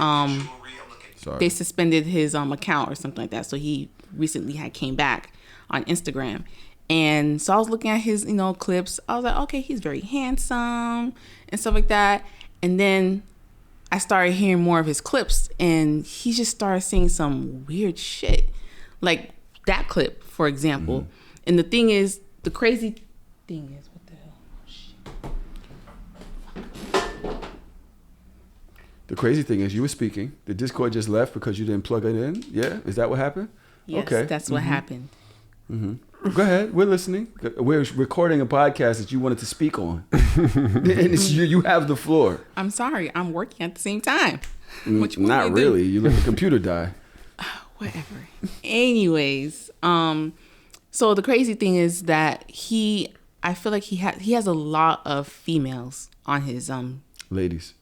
suspended his account or something like that. So he recently came back on Instagram, and so I was looking at his clips. I was like, okay, he's very handsome and stuff like that. And then I started hearing more of his clips, and he just started saying some weird shit, like that clip, for example. And the crazy thing is, what the hell? The crazy thing is, you were speaking. The Discord just left because you didn't plug it in. Yeah, is that what happened? Yes, okay. That's what happened. Go ahead. We're listening. We're recording a podcast that you wanted to speak on, and it's you have the floor. I'm sorry. I'm working at the same time. Not really. You let the computer die. Whatever. Anyways, so the crazy thing is that I feel like he has a lot of females on his ladies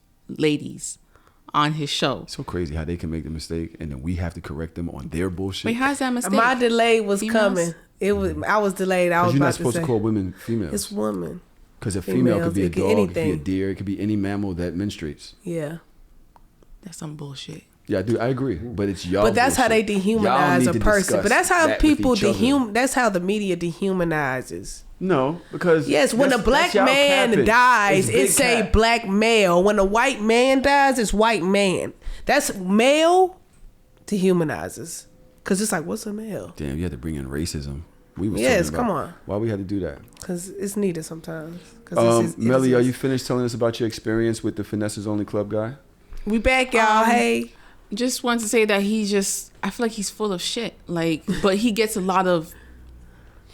on his show. It's so crazy how they can make the mistake and then we have to correct them on their bullshit. Wait, how's that mistake? My delay was coming. It was. I was delayed. I was you're about not supposed to call women females. It's women. Because a female could be a dog, it could be a deer, it could be any mammal that menstruates. Yeah. That's some bullshit. Yeah, I agree. But it's y'all. But that's bullshit. How they dehumanize a person. But that's how people That's how the media dehumanizes. No, because when a black man dies, it say black male. When a white man dies, it's white man. That's male dehumanizes. Because it's like, what's a male? Damn, you had to bring in racism. Come on. Why we had to do that? Because it's needed sometimes. Melly, are you finished telling us about your experience with the Finesse's Only Club guy? We back, y'all. Hey. Just wanted to say that I feel like he's full of shit. But he gets a lot of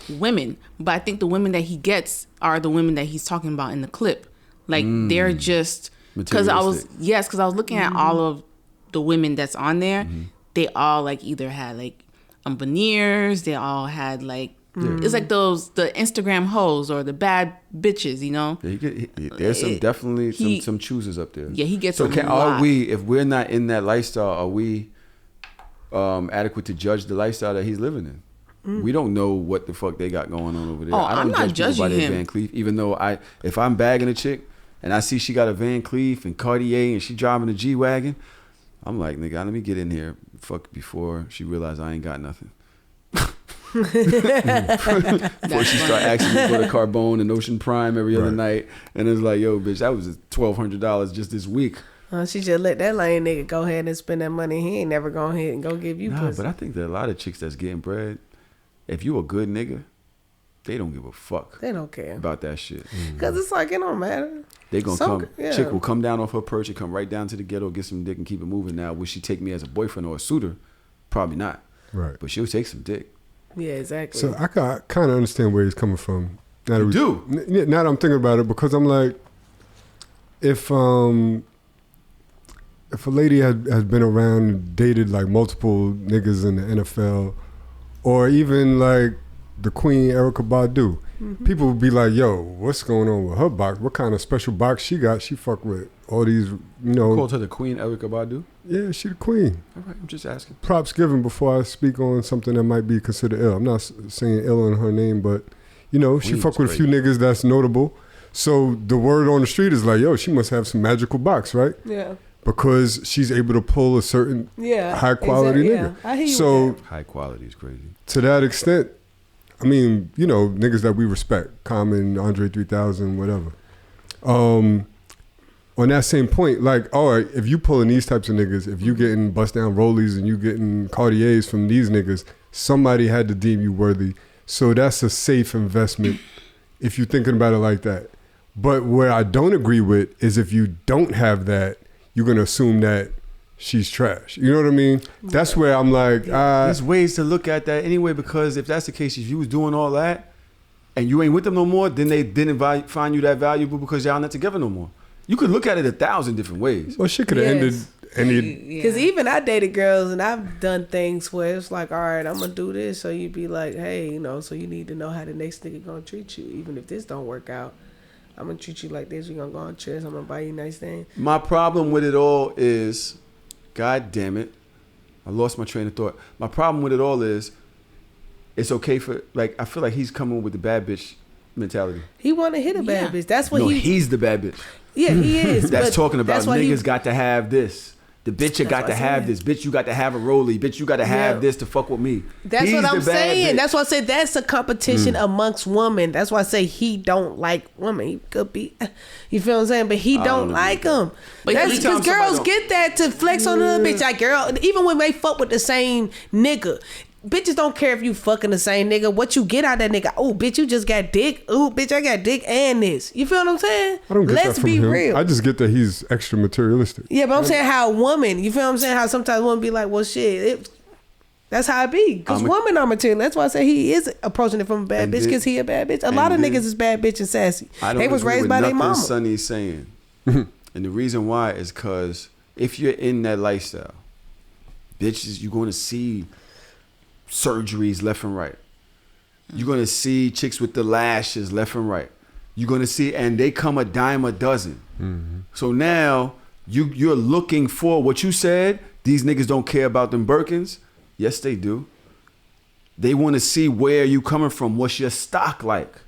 women. But I think the women that he gets are the women that he's talking about in the clip. They're just... Because I was looking at all of the women that's on there. They all either had veneers. They all had it's like the Instagram hoes or the bad bitches, Yeah, there's some choosers up there. Yeah, he gets so are we, if we're not in that lifestyle, are we adequate to judge the lifestyle that he's living in? We don't know what the fuck they got going on over there. I don't I'm not judge judging him. Van Cleef, even though if I'm bagging a chick and I see she got a Van Cleef and Cartier and she driving a G-Wagon, I'm like, nigga, let me get in here before she realize I ain't got nothing. Before she start asking me for the Carbone and Ocean Prime every other night, and it's like, yo, bitch, that was $1,200 just this week. She just let that lame nigga go ahead and spend that money. He ain't never go ahead and go give you pussy. But I think there are a lot of chicks that's getting bread. If you a good nigga, They don't give a fuck. They don't care about that shit. Because it's like, it don't matter. They gonna come. Yeah. Chick will come down off her perch and come right down to the ghetto, get some dick, and keep it moving. Now, will she take me as a boyfriend or a suitor? Probably not. Right. But she'll take some dick. Yeah, exactly. So I kind of understand where he's coming from. Now you do. Now that I'm thinking about it, because I'm like, if a lady has been around and dated like multiple niggas in the NFL, or even like the Queen Erykah Badu, people would be like, yo, what's going on with her box? What kind of special box she got? She fuck with all these, you know. Called her the Queen Erykah Badu? Yeah, she the queen. All right, I'm just asking. Props given before I speak on something that might be considered ill. I'm not saying ill in her name, but, you know, she fuck with a few niggas that's notable. So the word on the street is like, yo, she must have some magical box, right? Yeah. Because she's able to pull a certain high quality nigga. I hear you so with that. High quality is crazy. To that extent, I mean, you know, niggas that we respect, Common, Andre 3000, whatever. On that same point, like, all right, if you pulling these types of niggas, if you getting bust down rollies and you getting Cartiers from these niggas, somebody had to deem you worthy. So that's a safe investment if you're thinking about it like that. But where I don't agree with is if you don't have that, you're gonna assume that she's trash. You know what I mean? That's where I'm like, there's ways to look at that anyway, because if that's the case, if you was doing all that and you ain't with them no more, then they didn't find you that valuable because y'all not together no more. You could look at it 1,000 different ways. Well, shit could have ended any. Because even I dated girls and I've done things where it's like, all right, I'm gonna do this, so you'd be like, hey, you know, so you need to know how the next nigga gonna treat you, even if this don't work out. I'm gonna treat you like this. We're gonna go on trips. I'm gonna buy you nice things. My problem with it all is, God damn it, I lost my train of thought. My problem with it all is, it's okay for, like, I feel like he's coming with the bad bitch mentality. He want to hit a bad bitch. That's what he's the bad bitch. Yeah, he is. That's talking about niggas got to have this. The bitch you got to have this. Bitch, you got to have a rollie. Bitch, you got to have this to fuck with me. That's what I'm saying. That's why I said that's a competition amongst women. That's why I say he don't like women. He could be, you feel what I'm saying? But he don't like them. That's because girls get that to flex on another bitch. Like, girl, even when they fuck with the same nigga, bitches don't care if you fucking the same nigga. What you get out of that nigga? Oh, bitch, you just got dick. Oh, bitch, I got dick and this. You feel what I'm saying? I don't get Let's that from be him. real. I just get that he's extra materialistic. Yeah, but I'm saying how a woman, you feel what I'm saying? How sometimes women be like, well, shit, that's how it be. Because women are material. That's why I say he is approaching it from a bad bitch because he a bad bitch. A lot of niggas is bad bitch and sassy. They was raised by their mama. Sonny's saying. And the reason why is because if you're in that lifestyle, bitches, you're going to see surgeries left and right. You're gonna see chicks with the lashes left and right. You're gonna see, and they come a dime a dozen. So now you're looking for what you said. These niggas don't care about them Birkins. Yes, they do. They want to see where you coming from. What's your stock like?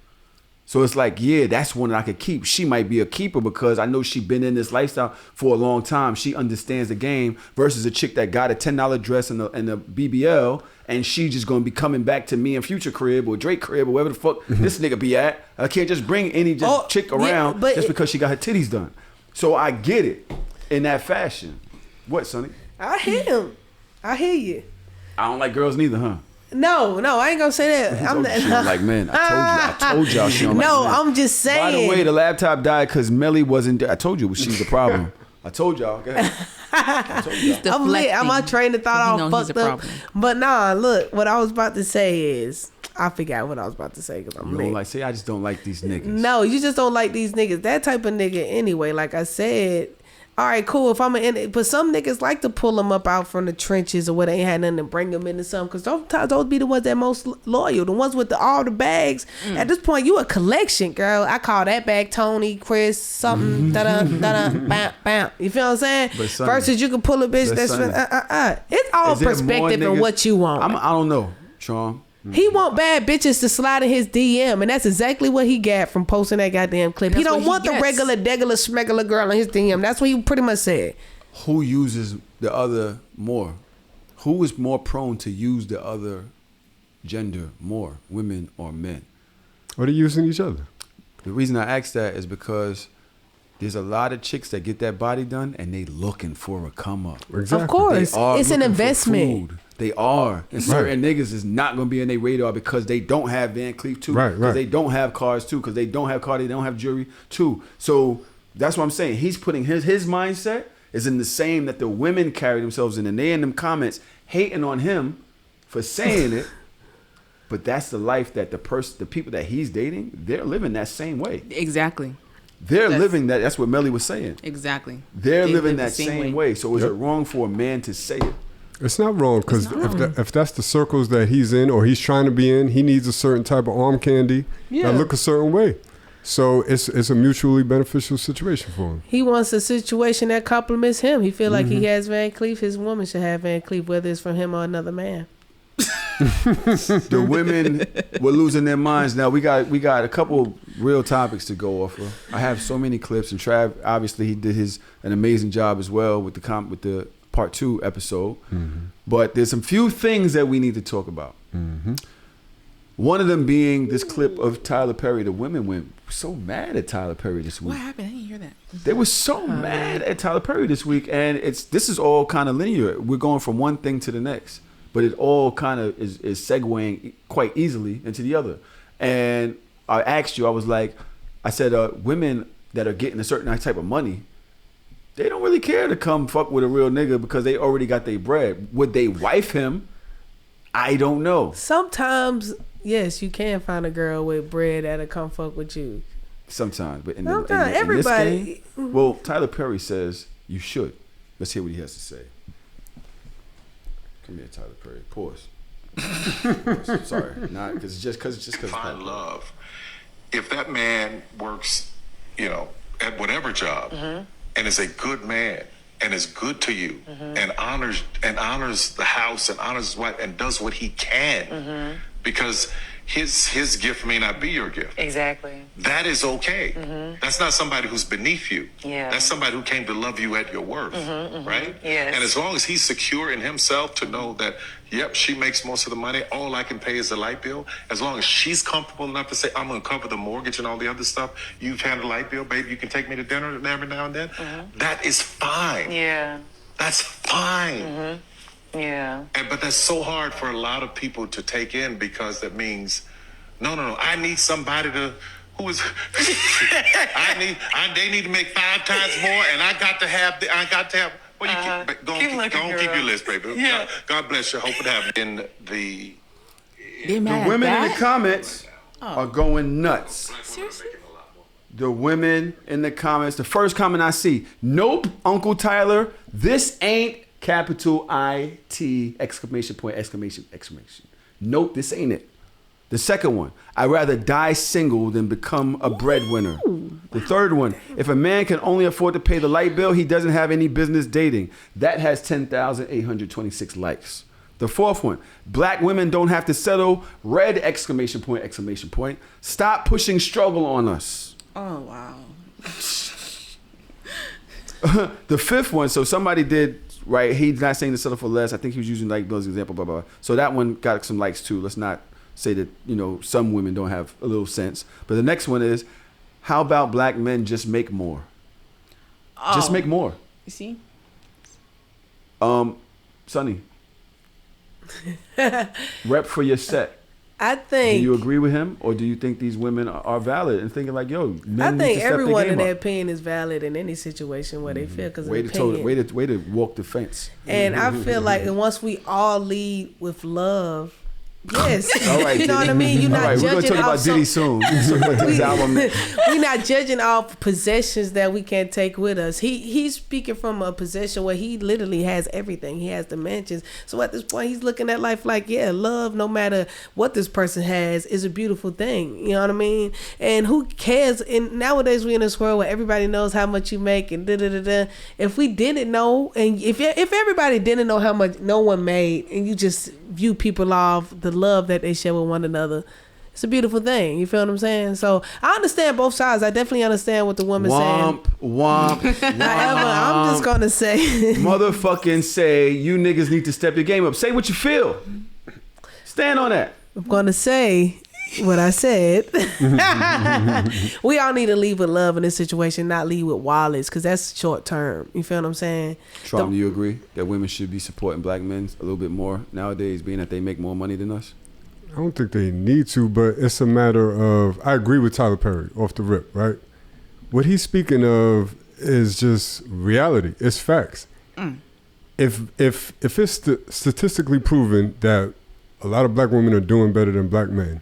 So it's like, yeah, that's one that I could keep. She might be a keeper because I know she been in this lifestyle for a long time. She understands the game versus a chick that got a $10 dress and a BBL and she just gonna be coming back to me and Future crib or Drake crib or wherever the fuck this nigga be at. I can't just bring any chick around just because she got her titties done. So I get it in that fashion. What, Sonny? I hear him. I hear you. I don't like girls neither, huh? No, I ain't gonna say that. She don't like men. I told y'all she don't like men. No, I'm just saying. By the way, the laptop died because Melly wasn't there. I told you she's the problem. I told y'all. Go ahead. I'm lit. My train of thought all fucked up. But nah, look, what I was about to say is, I forgot what I was about to say because I'm lit. I just don't like these niggas. No, you just don't like these niggas. That type of nigga anyway. Like I said, all right, cool. If I'm in it, but some niggas like to pull them up out from the trenches or where they ain't had nothing to bring them into something. Because sometimes those be the ones that most loyal, the ones with all the bags. At this point, you a collection, girl. I call that bag Tony, Chris, something, bam, bam. You feel what I'm saying? Versus you can pull a bitch that's It's all perspective and what you want. I don't know, Sean. He want bad bitches to slide in his DM, and that's exactly what he got from posting that goddamn clip. He don't want the regular, smegular girl in his DM. That's what he pretty much said. Who uses the other more? Who is more prone to use the other gender more, women or men? Or they using each other? The reason I ask that is because there's a lot of chicks that get that body done and they looking for a come up. Exactly. Of course, it's an investment. They are. And certain niggas is not going to be in their radar because they don't have Van Cleef too. Right. Because they don't have cars too. Because they don't have car, they don't have jewelry too. So that's what I'm saying. He's putting his mindset is in the same that the women carry themselves in. And they in them comments hating on him for saying it. But that's the life that the people that he's dating, they're living that same way. Exactly. They're living that. That's what Melly was saying. Exactly. They're living that same way. So is it wrong for a man to say it? It's not wrong because if that's the circles that he's in or he's trying to be in, he needs a certain type of arm candy that look a certain way. So it's a mutually beneficial situation for him. He wants a situation that compliments him. He feel like he has Van Cleef. His woman should have Van Cleef, whether it's from him or another man. The women were losing their minds. Now we got a couple real topics to go off of. I have so many clips, and Trav obviously he did an amazing job as well with the part 2 episode. But there's some few things that we need to talk about. One of them being this clip of Tyler Perry. The women went so mad at Tyler Perry this week. What happened? I didn't hear that. They were so mad at Tyler Perry this week, and this is all kind of linear. We're going from one thing to the next. But it all kind of is segueing quite easily into the other. And I asked you, I said, women that are getting a certain type of money, they don't really care to come fuck with a real nigga because they already got their bread. Would they wife him? I don't know. Sometimes, yes, you can find a girl with bread that'll come fuck with you. Sometimes. But in everybody. this game, well, Tyler Perry says you should. Let's hear what he has to say. Come here, Tyler Perry. Pause. Sorry, not because it's just because. Find love. If that man works, at whatever job, and is a good man and is good to you, and honors the house and honors his wife and does what he can, because his gift may not be your gift. Exactly. That is okay. That's not somebody who's beneath you. Yeah. That's somebody who came to love you at your worth, right? Yes. And as long as he's secure in himself to know that, yep, she makes most of the money, all I can pay is the light bill. As long as she's comfortable enough to say, I'm going to cover the mortgage and all the other stuff, you've handled the light bill, baby, you can take me to dinner every now and then. That is fine. Yeah. That's fine. Yeah. But that's so hard for a lot of people to take in because that means, no, I need somebody who is, they need to make 5 times more and I got to have, well, you keep your list, baby. Yeah. God bless you. Hope it happens. The women in the comments are going nuts. Seriously? The women in the comments, the first comment I see, nope, Uncle Tyler, this ain't capital IT, exclamation point, exclamation. Nope, this ain't it. The second one, I'd rather die single than become a breadwinner. The third one, if a man can only afford to pay the light bill, he doesn't have any business dating. That has 10,826 likes. The fourth one, black women don't have to settle, red, exclamation point. Stop pushing struggle on us. Oh, wow. The fifth one, so somebody did, right, he's not saying to settle for less. I think he was using light bills as an example, blah, blah, blah. So that one got some likes too. Let's not say that, some women don't have a little sense. But the next one is, how about black men just make more? Just make more. You see? Sonny. Rep for your set. I think. Do you agree with him, or do you think these women are valid and thinking like, yo, men I think need to everyone step in their their game up? opinion is valid in any situation where they feel because Way to walk the fence. And I feel like once we all lead with love, yes, All right, you know what I Diddy. mean. You're All not right, we're judging gonna talk off about Diddy soon. We're not judging off possessions that we can't take with us. He's speaking from a possession where he literally has everything. He has the mansions. So at this point, he's looking at life like, yeah, love, no matter what this person has, is a beautiful thing. You know what I mean? And who cares? And nowadays, we're in this world where everybody knows how much you make and da-da-da-da. If we didn't know, and if everybody didn't know how much no one made, and you just view people off the love that they share with one another, it's a beautiful thing. You feel what I'm saying? So I understand both sides. I definitely understand what the woman's saying. Womp. However, I'm just gonna say, motherfucking say you niggas need to step your game up. Say what you feel. Stand on that. I'm gonna say, what I said. We all need to lead with love in this situation, not lead with wallets, because that's short term. You feel what I'm saying? Trump, do you agree that women should be supporting black men a little bit more nowadays, being that they make more money than us? I don't think they need to, but it's a matter of, I agree with Tyler Perry off the rip, right? What he's speaking of is just reality. It's facts. If it's statistically proven that a lot of black women are doing better than black men,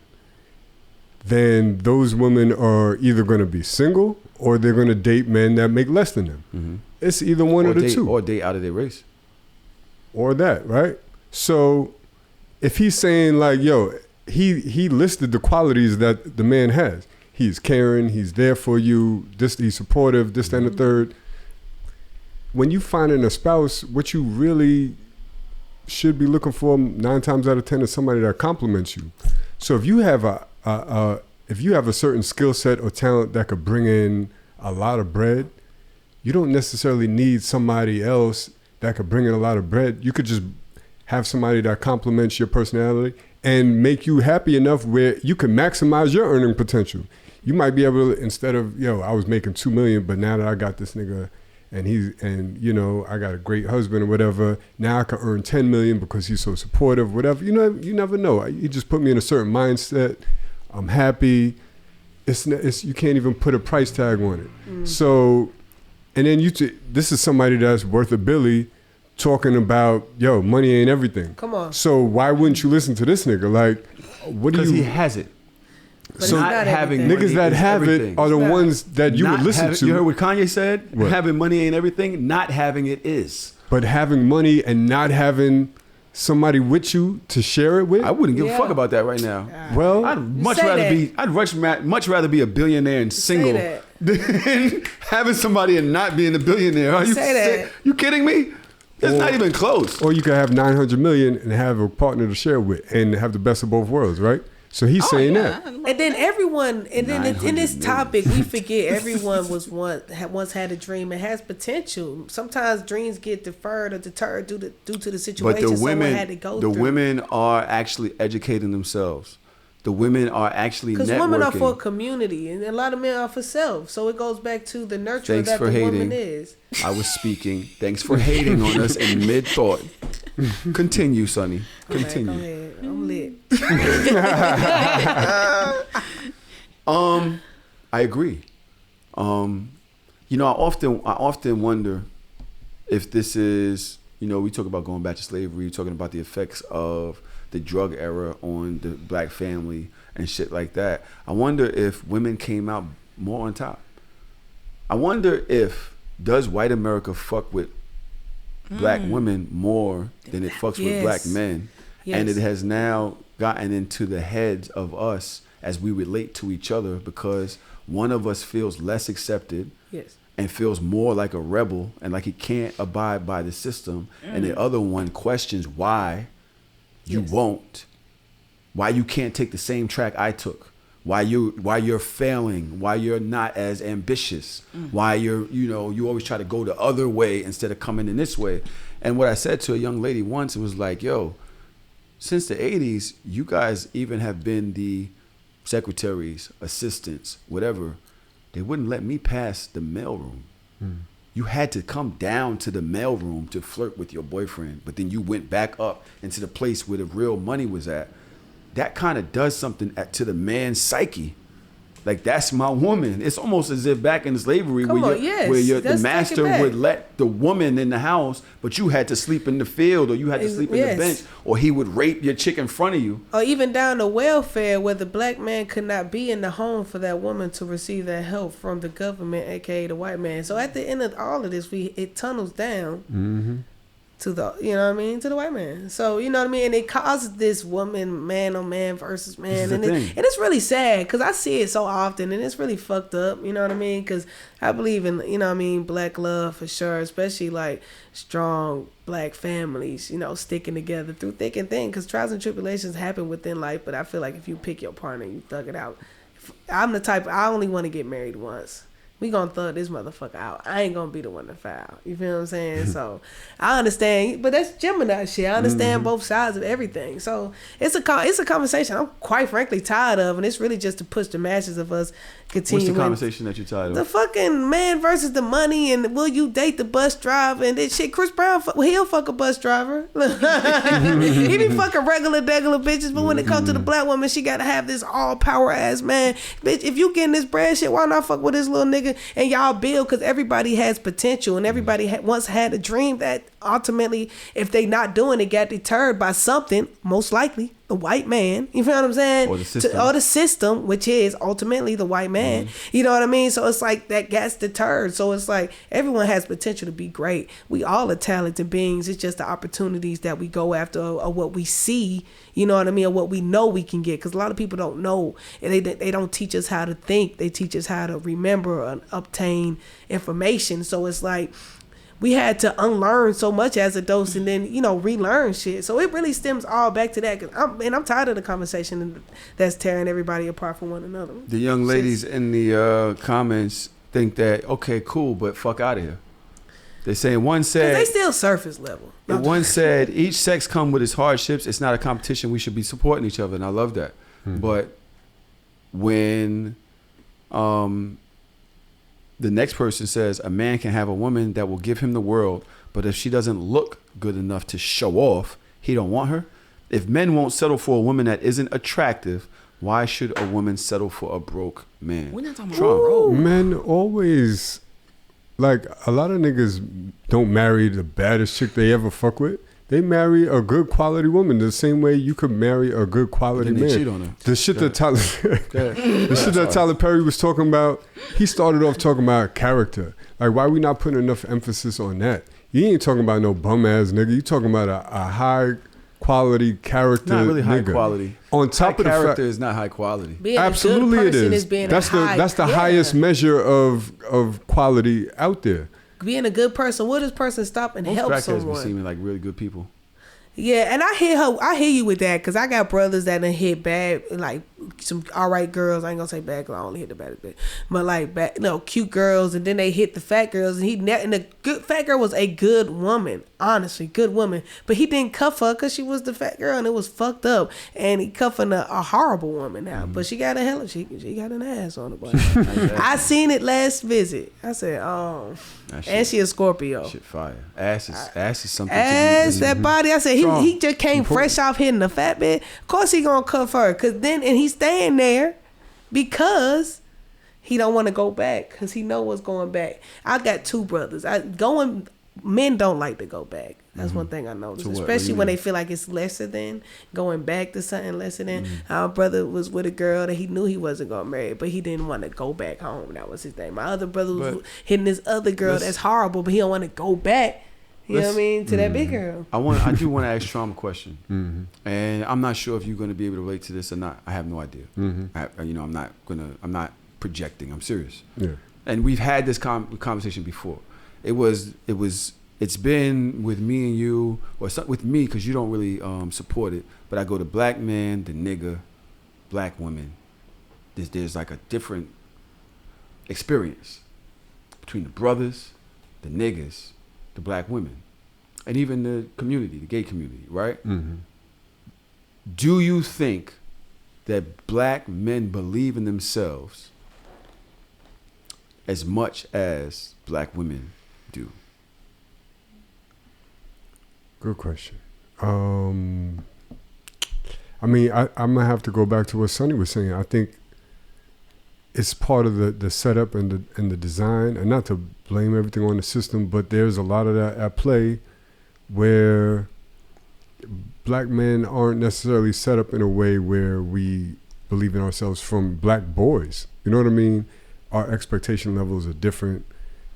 then those women are either going to be single or they're going to date men that make less than them. Mm-hmm. It's either one of the two. Or date out of their race. Or that, right? So if he's saying like, yo, he listed the qualities that the man has. He's caring, he's there for you, he's supportive, this, that, and the third. When you find in a spouse, what you really should be looking for 9 times out of 10 is somebody that compliments you. So if you have a certain skill set or talent that could bring in a lot of bread, you don't necessarily need somebody else that could bring in a lot of bread. You could just have somebody that complements your personality and make you happy enough where you can maximize your earning potential. You might be able to, instead of, I was making $2 million, but now that I got this nigga and I got a great husband or whatever, now I can earn 10 million because he's so supportive, whatever. You never know. He just put me in a certain mindset. I'm happy. It's you can't even put a price tag on it. So, and then this is somebody that's worth a billy talking about, money ain't everything. Come on. So why wouldn't you listen to this nigga? Like, what do you? Because he has it. But so not having niggas that have everything. It are the ones that you would listen to. You heard what Kanye said? What? Having money ain't everything. Not having it is. But having money and not having somebody with you to share it with, I wouldn't give a fuck about that right now. Well, I'd much rather be a billionaire and single than having somebody and not being a billionaire. Are you You kidding me? It's not even close. Or you could have 900 million and have a partner to share with and have the best of both worlds, right? So he's saying that. And then in this topic, we forget everyone once had a dream and has potential. Sometimes dreams get deferred or deterred due to the situation someone had to go through. The women are actually educating themselves. The women are actually networking. Because women are for community and a lot of men are for self. So it goes back to the nurturer that the woman is. I was speaking. Thanks for hating on us in mid-thought. Continue, Sonny. Continue. Go ahead. I'm lit. I agree. I often wonder if this is, we talk about going back to slavery, talking about the effects of the drug era on the black family and shit like that. I wonder if women came out more on top. I wonder does white America fuck with black women more than it fucks with black men? Yes. And it has now gotten into the heads of us as we relate to each other because one of us feels less accepted and feels more like a rebel and like he can't abide by the system, and the other one questions why you won't, why you can't take the same track I took, why you're failing, why you're not as ambitious, why you always try to go the other way instead of coming in this way. And what I said to a young lady once, it was like, since the 80s, you guys even have been the secretaries, assistants, whatever. They wouldn't let me pass the mailroom. You had to come down to the mailroom to flirt with your boyfriend, but then you went back up into the place where the real money was at. That kind of does something to the man's psyche. Like, that's my woman. It's almost as if back in slavery the master would let the woman in the house, but you had to sleep in the field or you had to sleep in the bench, or he would rape your chick in front of you. Or even down to welfare, where the black man could not be in the home for that woman to receive that help from the government, aka the white man. So at the end of all of this, it tunnels down to the, to the white man. So, and it causes this man on man versus man. And it's really sad because I see it so often and it's really fucked up, because I believe in, black love for sure, especially like strong black families, sticking together through thick and thin, because trials and tribulations happen within life. But I feel like if you pick your partner, you thug it out. I'm the type, I only want to get married once. we gonna thug this motherfucker out. I ain't gonna be the one to foul. You feel what I'm saying? So I understand, but that's Gemini shit. I understand both sides of everything. So it's a conversation I'm quite frankly tired of, and it's really just to push the masses of us continue. What's the conversation that you're tired of? The fucking man versus the money, and will you date the bus driver and this shit. Chris Brown, he'll fuck a bus driver. He be fucking regular bitches, but when it comes to the black woman, she gotta have this all power ass man. Bitch, if you getting this bread shit, why not fuck with this little nigga and y'all build? Because everybody has potential, and everybody once had a dream that ultimately, if they not doing it, got deterred by something, most likely the white man. You feel what I'm saying? Or the system. Or the system, which is ultimately the white man. You know what I mean? So it's like that gets deterred. So it's like everyone has potential to be great. We all are talented beings. It's just the opportunities that we go after, or what we see, you know what I mean, or what we know we can get. Because a lot of people don't know, and they don't teach us how to think. They teach us how to remember and obtain information. So it's like we had to unlearn so much as adults, and then, you know, relearn shit. So it really stems all back to that. I'm tired of the conversation that's tearing everybody apart from one another. The young ladies in the comments think that, okay, cool, but fuck out of here. They're saying one said, they still surface level. One said, each sex come with its hardships. It's not a competition. We should be supporting each other, and I love that. But when the next person says a man can have a woman that will give him the world, but if she doesn't look good enough to show off, he don't want her. If men won't settle for a woman that isn't attractive, why should a woman settle for a broke man? We're not talking about broke. Men always, like, a lot of niggas don't marry the baddest chick they ever fuck with. They marry a good quality woman the same way you could marry a good quality man. Cheat on her. The shit that Tyler Perry was talking about, he started off talking about character. Like, why we not putting enough emphasis on that? You ain't talking about no bum ass nigga. You talking about a high quality character. Not really high nigga. Quality. On top high of the character fact, is not high quality. Being absolutely a good person it is. Being That's the highest measure of quality out there. Being a good person, will this person stop and help someone? Most seeming like really good people. Yeah, and I hear you with that, because I got brothers that done hit bad, like some all right girls. I ain't gonna say bad girls, I only hit the baddest bitch, but like cute girls, and then they hit the fat girls, and the good fat girl was a good woman, honestly, good woman, but he didn't cuff her because she was the fat girl, and it was fucked up, and he cuffing a horrible woman now, but she got she got an ass on her butt. I seen it last visit. I said, oh, and she a Scorpio. Shit fire. Ass is something. Ass, that body. I said he just came fresh off hitting the fat bitch. Of course he gonna cuff her, and he's staying there because he don't want to go back, because he know what's going back. I got two brothers. Men don't like to go back. That's one thing I noticed, especially when they feel like it's lesser than, going back to something lesser than. Our brother was with a girl that he knew he wasn't gonna marry, but he didn't want to go back home. That was his thing. My other brother was hitting this other girl that's horrible, but he don't want to go back. You know what I mean? To that big girl. I do want to ask Traum a question, and I'm not sure if you're going to be able to relate to this or not. I have no idea. I'm not projecting. I'm serious. Yeah. And we've had this conversation before. It's been with me and you, or with me, because you don't really support it. But I go to black man, the nigga, black women. There's like a different experience between the brothers, the niggas, the black women, and even the community, the gay community, right? Do you think that black men believe in themselves as much as black women do? Good question. I mean, I'm gonna have to go back to what Sonny was saying. I think it's part of the setup and the design, and not to blame everything on the system, but there's a lot of that at play where black men aren't necessarily set up in a way where we believe in ourselves from black boys. You know what I mean? Our expectation levels are different.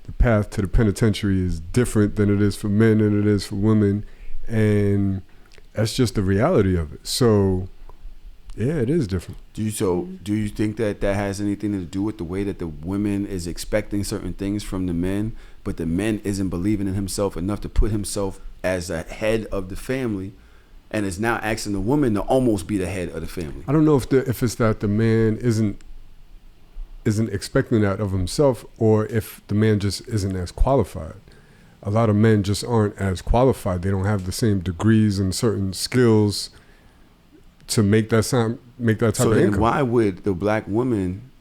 The path to the penitentiary is different than it is for men and it is for women. And that's just the reality of it. So, yeah, it is different. Do you think that has anything to do with the way that the women is expecting certain things from the men, but the men isn't believing in himself enough to put himself as a head of the family, and is now asking the woman to almost be the head of the family? I don't know if it's that the man isn't isn't expecting that of himself, or if the man just isn't as qualified. A lot of men just aren't as qualified. They don't have the same degrees and certain skills to make that type of income. So why would the black woman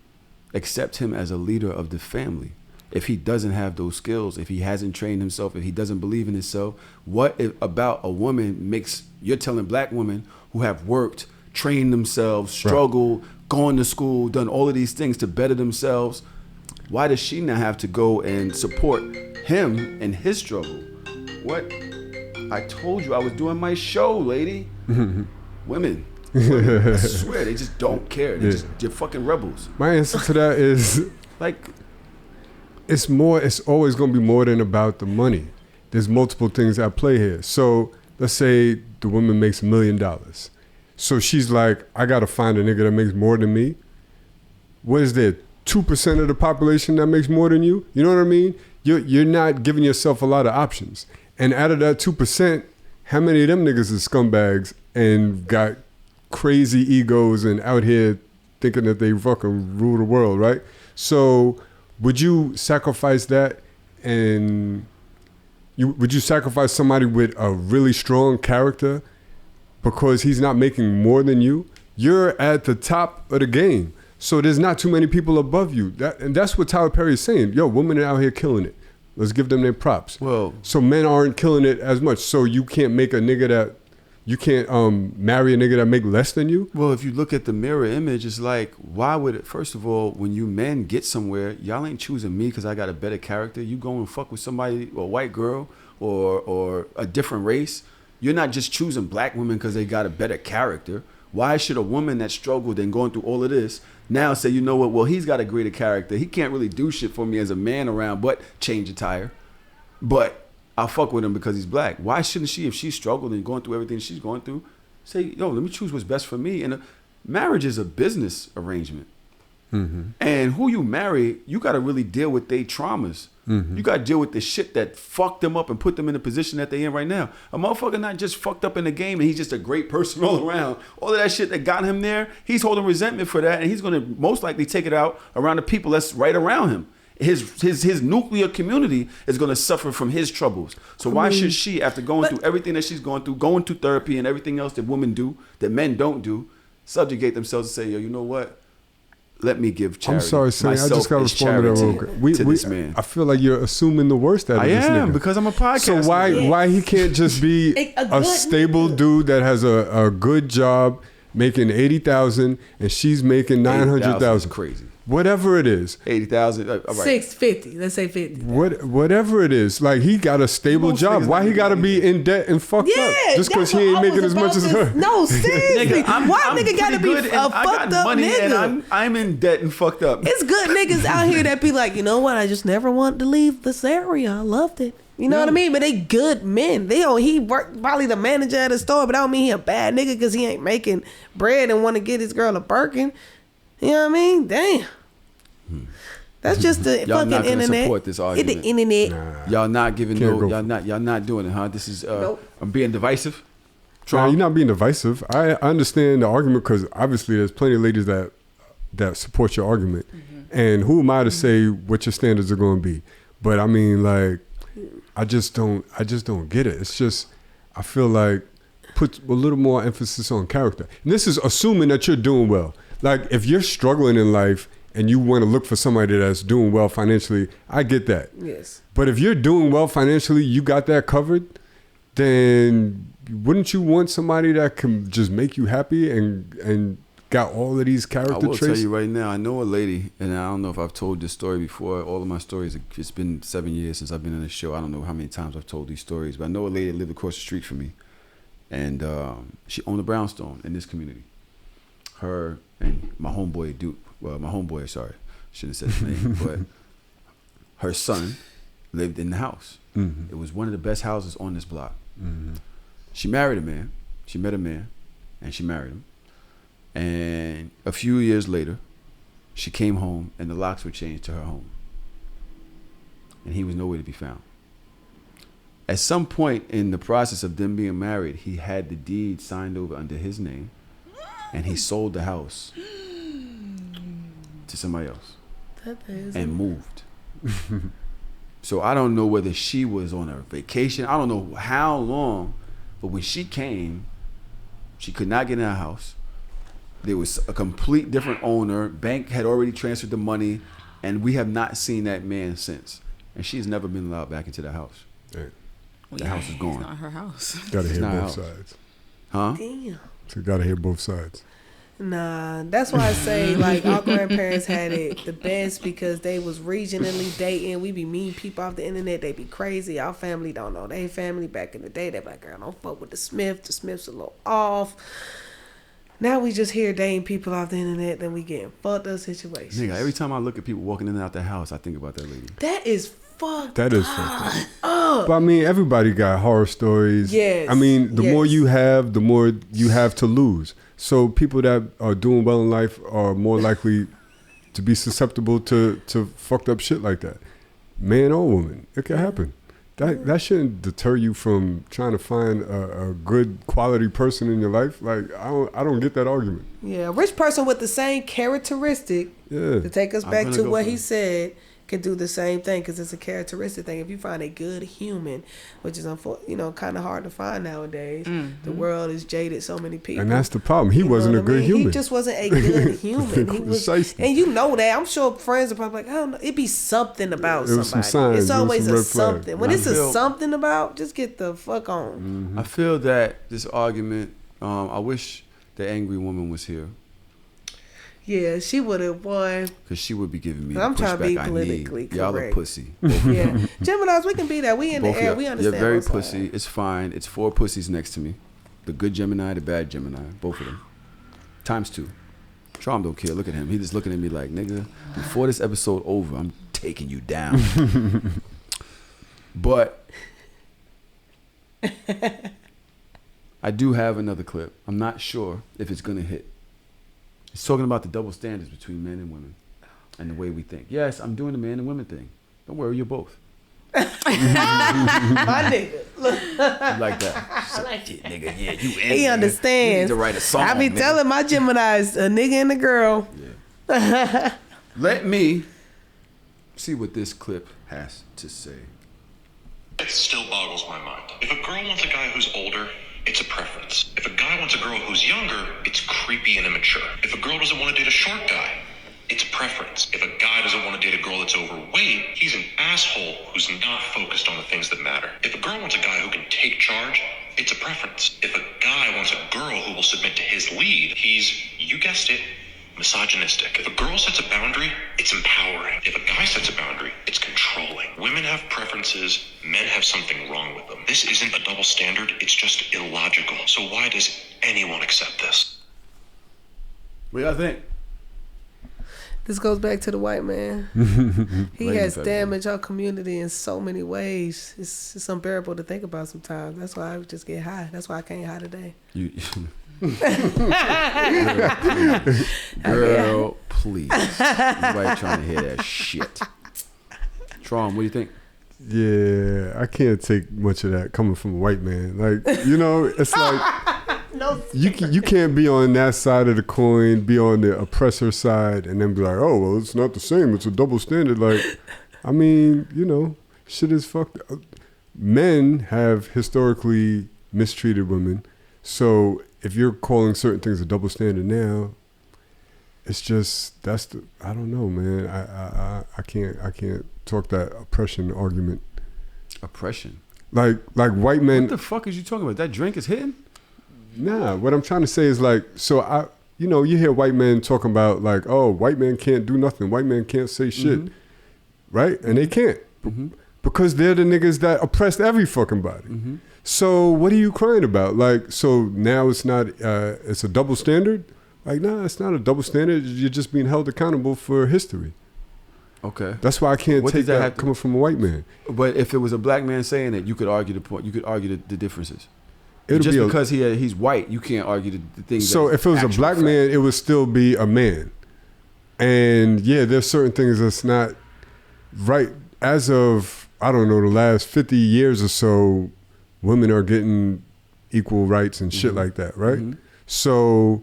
accept him as a leader of the family if he doesn't have those skills, if he hasn't trained himself, if he doesn't believe in himself? What about a woman makes, you're telling black women who have worked, trained themselves, struggled, gone to school, done all of these things to better themselves, why does she not have to go and support him in his struggle? What? I told you I was doing my show, lady. Women, I swear, they just don't care. They're fucking rebels. My answer to that is like, it's always going to be more than about the money. There's multiple things at play here. So let's say the woman makes $1 million. So she's like, I got to find a nigga that makes more than me. What is there? 2% of the population that makes more than you? You know what I mean? You're not giving yourself a lot of options. And out of that 2%, how many of them niggas is scumbags and got crazy egos and out here thinking that they fucking rule the world, right? So would you sacrifice that, and would you sacrifice somebody with a really strong character because he's not making more than you? You're at the top of the game. So there's not too many people above you. And that's what Tyler Perry is saying. Yo, women are out here killing it. Let's give them their props. Well, so men aren't killing it as much. So you can't make a nigga that, you can't marry a nigga that make less than you? Well, if you look at the mirror image, it's like, why would it, first of all, when you men get somewhere, y'all ain't choosing me because I got a better character. You go and fuck with somebody, a white girl or a different race. You're not just choosing black women because they got a better character. Why should a woman that struggled and going through all of this now say, you know what, well, he's got a greater character. He can't really do shit for me as a man around but change a tire. But I'll fuck with him because he's black. Why shouldn't she, if she's struggled and going through everything she's going through, say, yo, let me choose what's best for me? And marriage is a business arrangement. Mm-hmm. And who you marry, you got to really deal with their traumas. Mm-hmm. You got to deal with the shit that fucked them up and put them in the position that they in right now. A motherfucker not just fucked up in the game and he's just a great person all around. All of that shit that got him there, he's holding resentment for that, and he's going to most likely take it out around the people that's right around him. His nuclear community is going to suffer from his troubles. So why should she, after going through everything that she's going through, going to therapy and everything else that women do, that men don't do, subjugate themselves and say, yo, you know what? Let me give charity. I'm sorry, Sonny. I just got to respond to that real quick. This man. I feel like you're assuming the worst out of this nigga. I am, because I'm a podcaster. So why he can't just be a stable dude that has a good job making $80,000 and she's making $900,000? Crazy. Whatever it is. $80,000. All right. 650. Let's say 50. Whatever it is. Like, he got a stable job. Why he got to be in debt and fucked up? Just because he ain't making as much as her. No, seriously. Why nigga got to be a fucked up nigga? And I'm in debt and fucked up. It's good niggas out here that be like, you know what? I just never wanted to leave this area. I loved it. You know what I mean? But they good men. He worked probably the manager at a store, but I don't mean he a bad nigga because he ain't making bread and want to get his girl a Birkin. You know what I mean? Damn. That's just the y'all fucking not gonna internet. Support this argument. The internet. Nah. Y'all not giving y'all not doing it, huh? This is nope. I'm being divisive. No, you're not being divisive. I understand the argument because obviously there's plenty of ladies that support your argument. Mm-hmm. And who am I to say what your standards are going to be? But I mean, like, I just don't get it. It's just, I feel like put a little more emphasis on character. And this is assuming that you're doing well. Like, if you're struggling in life and you want to look for somebody that's doing well financially, I get that. Yes. But if you're doing well financially, you got that covered, then wouldn't you want somebody that can just make you happy and got all of these character traits? I will tell you right now, I know a lady, and I don't know if I've told this story before. All of my stories, it's been 7 years since I've been on the show. I don't know how many times I've told these stories, but I know a lady that lived across the street from me, and she owned a brownstone in this community. Her and my homeboy Duke. Well, my homeboy, sorry, shouldn't have said his name, but her son lived in the house. Mm-hmm. It was one of the best houses on this block. Mm-hmm. She married a man. She met a man, and she married him. And a few years later, she came home, and the locks were changed to her home. And he was nowhere to be found. At some point in the process of them being married, he had the deed signed over under his name, and he sold the house to somebody else. and moved. So I don't know whether she was on a vacation. I don't know how long, but when she came, she could not get in her house. There was a complete different owner. Bank had already transferred the money, and we have not seen that man since. And she's never been allowed back into the house. Right. The house is gone. It's not her house. Gotta hear both sides. Huh? Damn. So gotta hear both sides. Nah, that's why I say like our grandparents had it the best because they was regionally dating. We be meeting people off the internet. They be crazy. Our family don't know. They family back in the day. They be like, girl, don't fuck with the Smith. The Smith's a little off. Now we just hear dating people off the internet, then we getting fucked up situations. Nigga, every time I look at people walking in and out the house, I think about that lady. That is fucked That is fucked up. But I mean, everybody got horror stories. Yes. I mean, the more you have, the more you have to lose. So people that are doing well in life are more likely to be susceptible to fucked up shit like that. Man or woman, it can happen. That shouldn't deter you from trying to find a good quality person in your life. Like I don't get that argument. Yeah, a rich person with the same characteristic. Yeah. To take us back to what he said, can do the same thing because it's a characteristic thing. If you find a good human, which is kind of hard to find nowadays, the world is jaded. So many people, and that's the problem. He wasn't a good human. He just wasn't a good human. He was, and you know that. I'm sure friends are probably like, I don't know. It'd be something about somebody. Some signs, it's always some a red something. flag. When it's a something about, just get the fuck on. Mm-hmm. I feel that this argument. I wish the angry woman was here. Yeah, she would have won. Because she would be giving me the I'm trying to be pushback I politically need. Y'all correct. are pussy. Yeah. Geminis, we can be that. We in the air. We understand. You're very pussy. It's fine. It's 4 pussies next to me. The good Gemini, the bad Gemini. Both of them. ×2. Trump don't care. Look at him. He just looking at me like, nigga, before this episode over, I'm taking you down. But I do have another clip. I'm not sure if it's going to hit. It's talking about the double standards between men and women and the way we think. Yes, I'm doing the man and women thing. Don't worry, you're both. My nigga. You like that? I like it, nigga. Yeah, you in. He understands. You need to write a song. I be telling my Geminis, a nigga and a girl. Yeah. Let me see what this clip has to say. It still boggles my mind. If a girl wants a guy who's older, it's a preference. If a guy wants a girl who's younger, it's creepy and immature. If a girl doesn't want to date a short guy, it's a preference. If a guy doesn't want to date a girl that's overweight, he's an asshole who's not focused on the things that matter. If a girl wants a guy who can take charge, it's a preference. If a guy wants a girl who will submit to his lead, he's, you guessed it, misogynistic. If a girl sets a boundary, it's empowering. If a guy sets a boundary, it's controlling. Women have preferences, men have something wrong with them. This isn't a double standard, it's just illogical. So why does anyone accept this? What do y'all think? This goes back to the white man. He has damaged our community in so many ways. It's unbearable to think about sometimes. That's why I just get high. That's why I can't high today. Girl, please. Nobody trying to hear that shit. Tron, what do you think? Yeah, I can't take much of that coming from a white man. Like, you know, it's like No. you can't be on that side of the coin, be on the oppressor side, and then be like, oh, well, it's not the same. It's a double standard. Like, I mean, you know, shit is fucked up. Men have historically mistreated women. So if you're calling certain things a double standard now, it's just, I don't know, man. I can't talk that oppression argument. Oppression? Like white men. What the fuck is you talking about? That drink is hitting? Nah, what I'm trying to say is like, so you hear white men talking about like, oh, white men can't do nothing. White men can't say shit. Mm-hmm. Right? And they can't. Mm-hmm. Because they're the niggas that oppressed every fucking body. Mm-hmm. So what are you crying about? Like, so now it's not, it's a double standard? Like, nah, it's not a double standard. You're just being held accountable for history. Okay. That's why I can't take that coming from a white man. But if it was a black man saying it, you could argue the point. You could argue the differences. Just because he's white, you can't argue the things. So if it was a black man, it would still be a man. And yeah, there's certain things that's not right. As of, I don't know, the last 50 years or so, women are getting equal rights and shit like that, right? Mm-hmm. So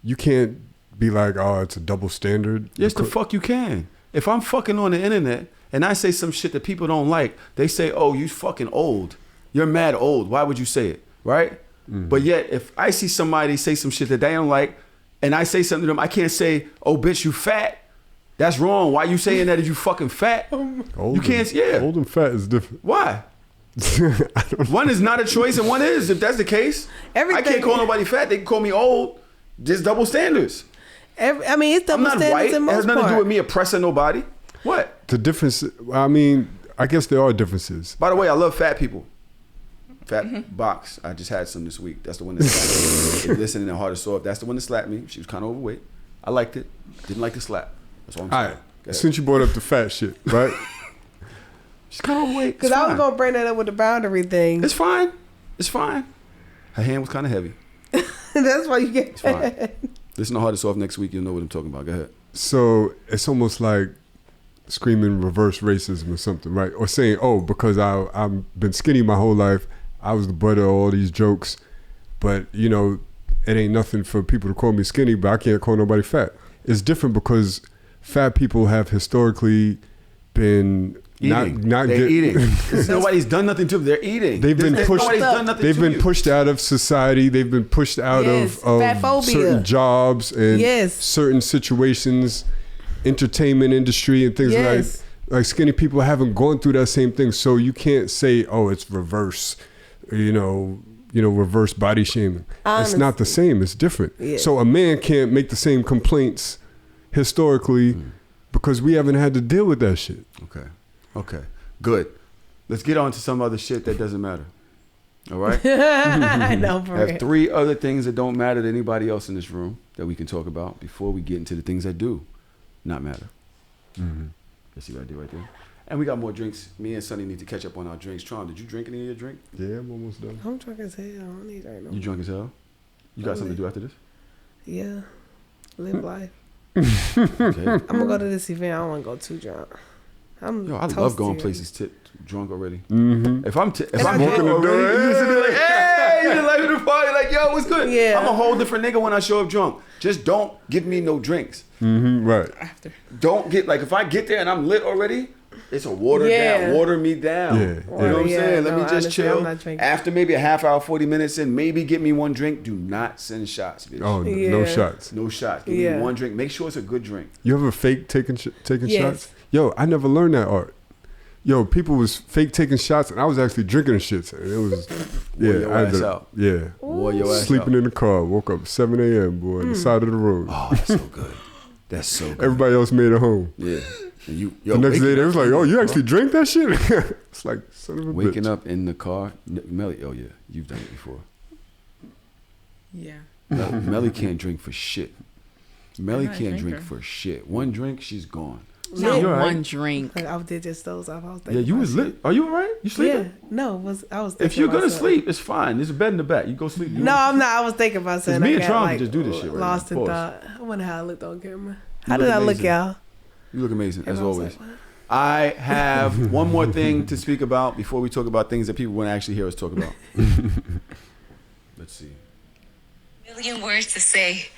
you can't be like, oh, it's a double standard. Yes, the fuck you can. If I'm fucking on the internet and I say some shit that people don't like, they say, oh, you fucking old. You're mad old. Why would you say it? Right? But yet, if I see somebody say some shit that they don't like, and I say something to them, I can't say, oh, bitch, you fat. That's wrong. Why you saying that if you fucking fat? Old You can't, yeah. Old and fat is different. Why? One is not a choice and one is. If that's the case, I can't call nobody fat. They can call me old. Just double standards. I mean, it's double standards white. in most It has nothing part. to do with me oppressing nobody. What? The difference, I mean, I guess there are differences. By the way, I love fat people. Fat box. I just had some this week. That's the one that slapped me. If you're listening to Hard or Soft, that's the one that slapped me. She was kind of overweight. I liked it. Didn't like the slap. That's all I'm saying. All right. Since you brought up the fat shit, right? She's kind of overweight. Because I was going to bring that up with the boundary thing. It's fine. It's fine. Her hand was kind of heavy. That's why you get It's fine. Listen to Hard or Soft next week. You'll know what I'm talking about. Go ahead. So it's almost like screaming reverse racism or something, right? Or saying, oh, because I've been skinny my whole life, I was the butt of all these jokes, but you know, it ain't nothing for people to call me skinny, but I can't call nobody fat. It's different because fat people have historically been eating. They're eating. Nobody's done nothing to them. They're eating. They've been pushed. Nobody's done nothing They've to been you. pushed out of society. They've been pushed out of certain jobs and certain situations, entertainment industry and things like skinny people haven't gone through that same thing. So you can't say, oh, it's reverse, reverse body shaming. Honestly. It's not the same. It's different. Yeah. So a man can't make the same complaints historically because we haven't had to deal with that shit. Okay. Good. Let's get on to some other shit that doesn't matter. All right? I know, for I have 3 other things that don't matter to anybody else in this room that we can talk about before we get into the things that do not matter. Let's see what I did right there. And we got more drinks. Me and Sonny need to catch up on our drinks. Tron, did you drink any of your drink? Yeah, I'm almost done. I'm drunk as hell. I don't need right now. You drunk as hell? You got something to do after this? Yeah. Live life. Okay. I'm going to go to this event. I don't want to go too drunk. I love going places drunk already. Mm-hmm. If I'm walking the door, you sit there like, hey, you like the party, like, yo, what's good? Yeah. I'm a whole different nigga when I show up drunk. Just don't give me no drinks. Right. After. Don't get, like, if I get there and I'm lit already, it's a water me down. Yeah. You know what I'm saying? Let me just chill. After maybe a half hour, 40 minutes in, maybe get me one drink. Do not send shots, bitch. Oh, no shots. No shots. Give me one drink. Make sure it's a good drink. You ever fake taking shots? Yo, I never learned that art. Yo, people was fake taking shots, and I was actually drinking the shits. And it was, Wore your ass out. Yeah. Wore your ass Sleeping out. in the car. Woke up 7 a.m., boy, on the side of the road. Oh, that's so good. That's so good. Everybody else made it home. Yeah. And the next day, they was like, oh, you actually drank that shit? It's like, son of a bitch. Waking up in the car. Melly, oh, yeah. You've done it before. Yeah. Melly can't drink for shit. Melly can't drink for shit. One drink, she's gone. Not one drink. I did just those off. I was Yeah, you was lit. Are you all right? You sleeping? Yeah. No, I was. If you're gonna sleep, it's fine. There's a bed in the back. You go sleep. No, I'm not. I was thinking about saying. Me I and got, Tron like, can just do this shit right lost now. in Pause. thought. I wonder how I looked on camera. How did I look, y'all? You look amazing, as Everyone was always. like, what? I have one more thing to speak about before we talk about things that people want to actually hear us talk about. Let's see. Million words to say,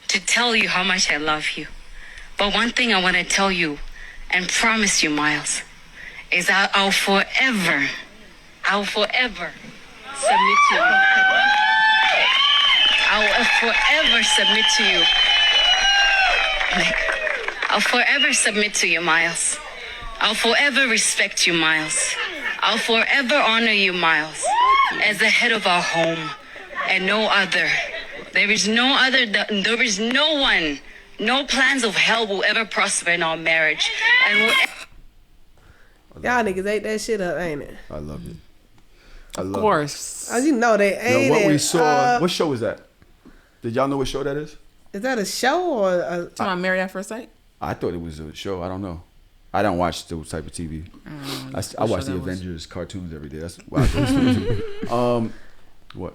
to tell you how much I love you. But one thing I want to tell you and promise you, Miles, is I'll forever submit to you. I'll forever submit to you. I'll forever submit to you, Miles. I'll forever respect you, Miles. I'll forever honor you, Miles, as the head of our home and no other. There is no other, there is no one, no plans of hell will ever prosper in our marriage. And y'all niggas ate that shit up, ain't it? I love it. Of course. You know they ain't what it. we saw, what show is that? Did y'all know what show that is? Is that a show or a... Talking about Married at First Sight? I thought it was a show. I don't know. I don't watch those type of TV. I watch the Avengers cartoons every day. That's why I go to what?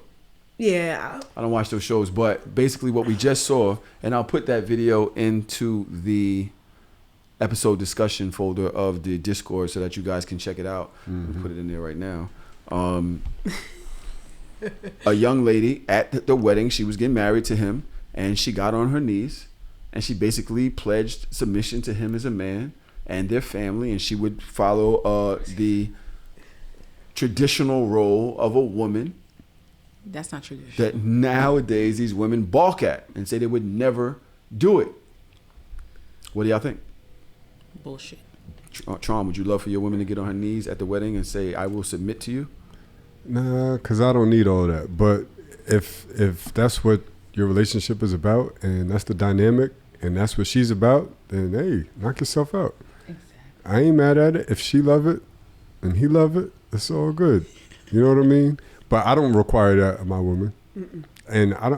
Yeah. I don't watch those shows, but basically what we just saw, and I'll put that video into the episode discussion folder of the Discord so that you guys can check it out. We'll put it in there right now. A young lady at the wedding, she was getting married to him, and she got on her knees, and she basically pledged submission to him as a man. and their family, and she would follow the traditional role of a woman. That's not traditional. That nowadays these women balk at and say they would never do it. What do y'all think? Bullshit. Tron, would you love for your woman to get on her knees at the wedding and say, "I will submit to you"? Nah, because I don't need all that. But if that's what your relationship is about, and that's the dynamic, and that's what she's about, then hey, knock yourself out. Exactly. I ain't mad at it. If she love it and he love it, it's all good. You know what I mean? But I don't require that of my woman. Mm-mm. And I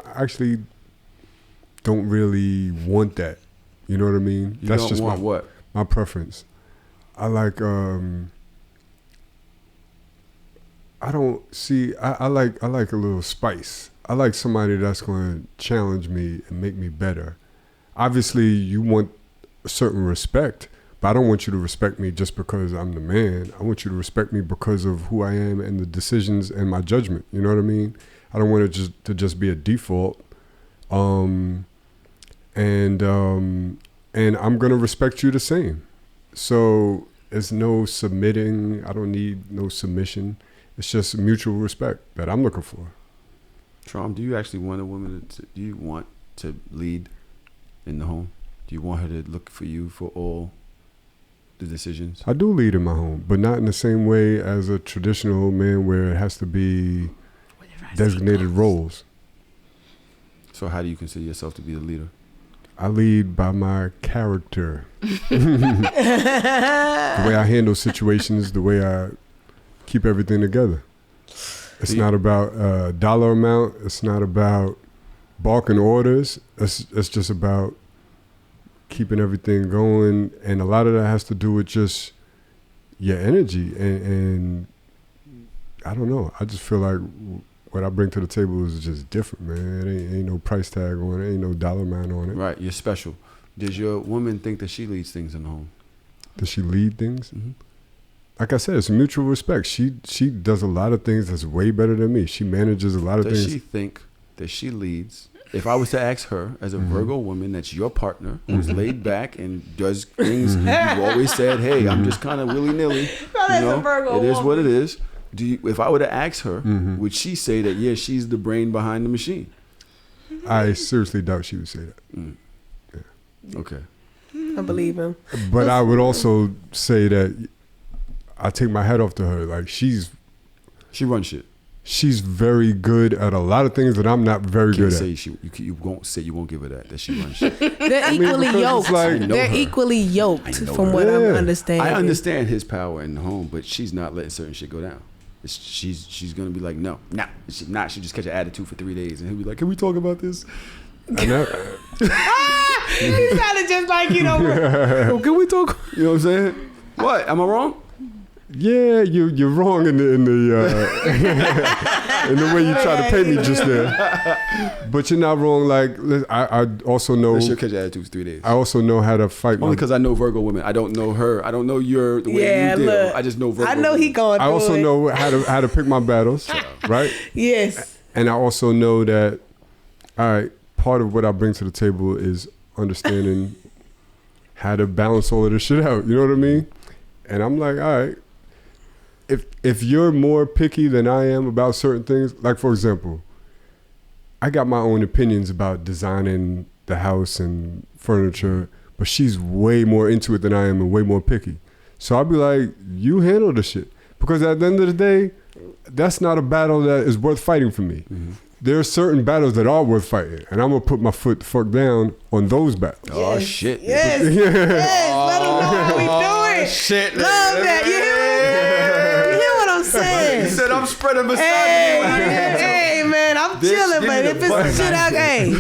don't really want that. You know what I mean? You that's don't just want what? My preference. I like I like a little spice. I like somebody that's going to challenge me and make me better. Obviously, you want a certain respect, but I don't want you to respect me just because I'm the man. I want you to respect me because of who I am and the decisions and my judgment. You know what I mean? I don't want it to just be a default. And I'm going to respect you the same. So there's no submitting. I don't need no submission. It's just mutual respect that I'm looking for. Trom, do you actually want a woman do you want to lead in the home? Do you want her to look for you for all the decisions? I do lead in my home, but not in the same way as a traditional man where it has to be designated roles. So how do you consider yourself to be the leader? I lead by my character. The way I handle situations, the way I keep everything together. It's not about dollar amount. It's not about barking orders. It's just about keeping everything going. And a lot of that has to do with just your energy. And I don't know. I just feel like what I bring to the table is just different, man. It ain't no price tag on it. Ain't no dollar amount on it. Right. You're special. Does your woman think that she leads things in the home? Does she lead things? Mm-hmm. Like I said, it's mutual respect. She does a lot of things that's way better than me. She manages a lot of things. Does she think that she leads? If I was to ask her, as a Virgo woman, that's your partner, who's laid back and does things, you've always said, "Hey, I'm just kind of willy-nilly." It is what it is. If I were to ask her, would she say that, yeah, she's the brain behind the machine? I seriously doubt she would say that. Yeah. Okay. I believe him. But I would also say that I take my hat off to her. Like she runs shit. She's very good at a lot of things that I'm not very good at. You won't say you won't give her that she runs shit. They're equally yoked. They're equally yoked from what I'm understanding. I understand his power in the home, but she's not letting certain shit go down. She's gonna be like, no. She's not. She'll just catch an attitude for 3 days, and he'll be like, "Can we talk about this?" I know. He sounded just like, can we talk? You know what I'm saying? What? Am I wrong? Yeah, you're wrong in the in the way you try to paint me just there. But you're not wrong. Like I also know. She'll catch attitudes 3 days. I also know how to fight. Only because I know Virgo women. I don't know her. I don't know the way you deal. Look, I just know Virgo. I know he going. I also know how to pick my battles. Right. Yes. And I also know that. All right. Part of what I bring to the table is understanding how to balance all of this shit out. You know what I mean? And I'm like, all right. If you're more picky than I am about certain things, like for example, I got my own opinions about designing the house and furniture, but she's way more into it than I am and way more picky. So I'll be like, you handle the shit. Because at the end of the day, that's not a battle that is worth fighting for me. Mm-hmm. There are certain battles that are worth fighting, and I'm going to put my foot the fuck down on those battles. Yes. Oh, shit. Yes. Yes. Let them know how we do it. Shit. Love that. You hear what I'm saying? He said I'm spreading misogyny. Hey, man, I'm chilling, but if it's shit out, hey.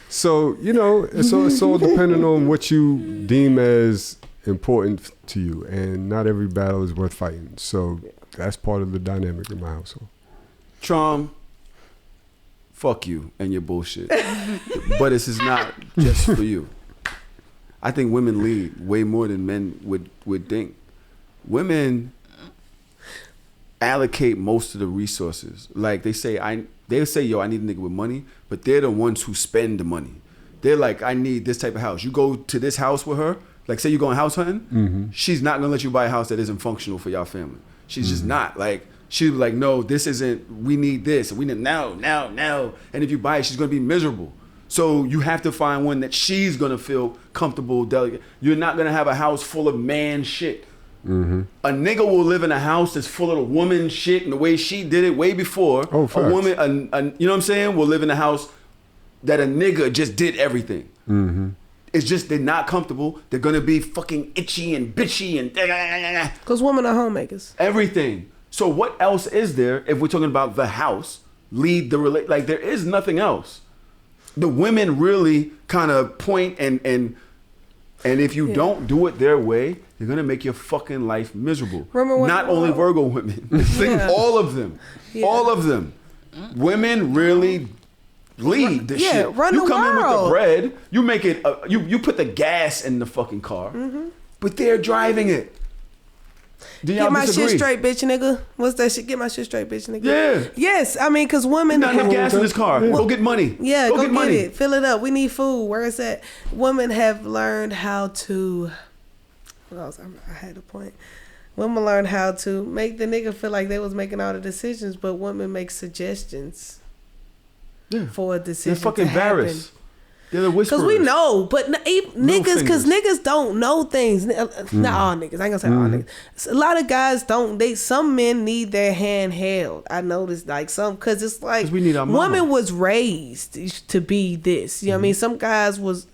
So, it's all depending on what you deem as important to you, and not every battle is worth fighting. So that's part of the dynamic in my household. Trom, fuck you and your bullshit. But this is not just for you. I think women lead way more than men would think. Women allocate most of the resources. Like they'll say, yo, I need a nigga with money, but they're the ones who spend the money. They're like, I need this type of house. You go to this house with her, Like, say you're going house hunting, she's not gonna let you buy a house that isn't functional for your family. She's just not. Like, she'd be like, no, this isn't. We need this. We need now. And if you buy it, she's gonna be miserable. So you have to find one that she's gonna feel comfortable, delicate. You're not gonna have a house full of man shit. A nigga will live in a house that's full of the woman shit and the way she did it way before. Oh, a woman, you know what I'm saying, will live in a house that a nigga just did everything. It's just they're not comfortable. They're gonna be fucking itchy and bitchy and because women are homemakers. Everything. So what else is there if we're talking about the house? Lead the like there is nothing else. The women really kind of point and if you don't do it their way, you're gonna make your fucking life miserable. Not only Virgo women, all of them, all of them. Women really lead the shit. Run you the come world. in with the bread, you make it. You put the gas in the fucking car, but they're driving it. Do y'all Get my disagree? shit straight, bitch, nigga. What's that shit? Get my shit straight, bitch, nigga. Yeah. Yes, I mean, because women. Not enough gas in this car. Go get money. Yeah, go get money. it. Fill it up. We need food. Where is that? Women have learned how to. What else? I had a point. Women learn how to make the nigga feel like they was making all the decisions, but women make suggestions for a decision. They're fucking to happen. embarrassed. They're the whisperers. Because we know, but niggas, because niggas don't know things. Not all niggas. I ain't gonna say all niggas. A lot of guys don't. Some men need their hand held. I noticed, like some, because it's like we need our mama. women was raised to be this. You know what I mean? Some guys was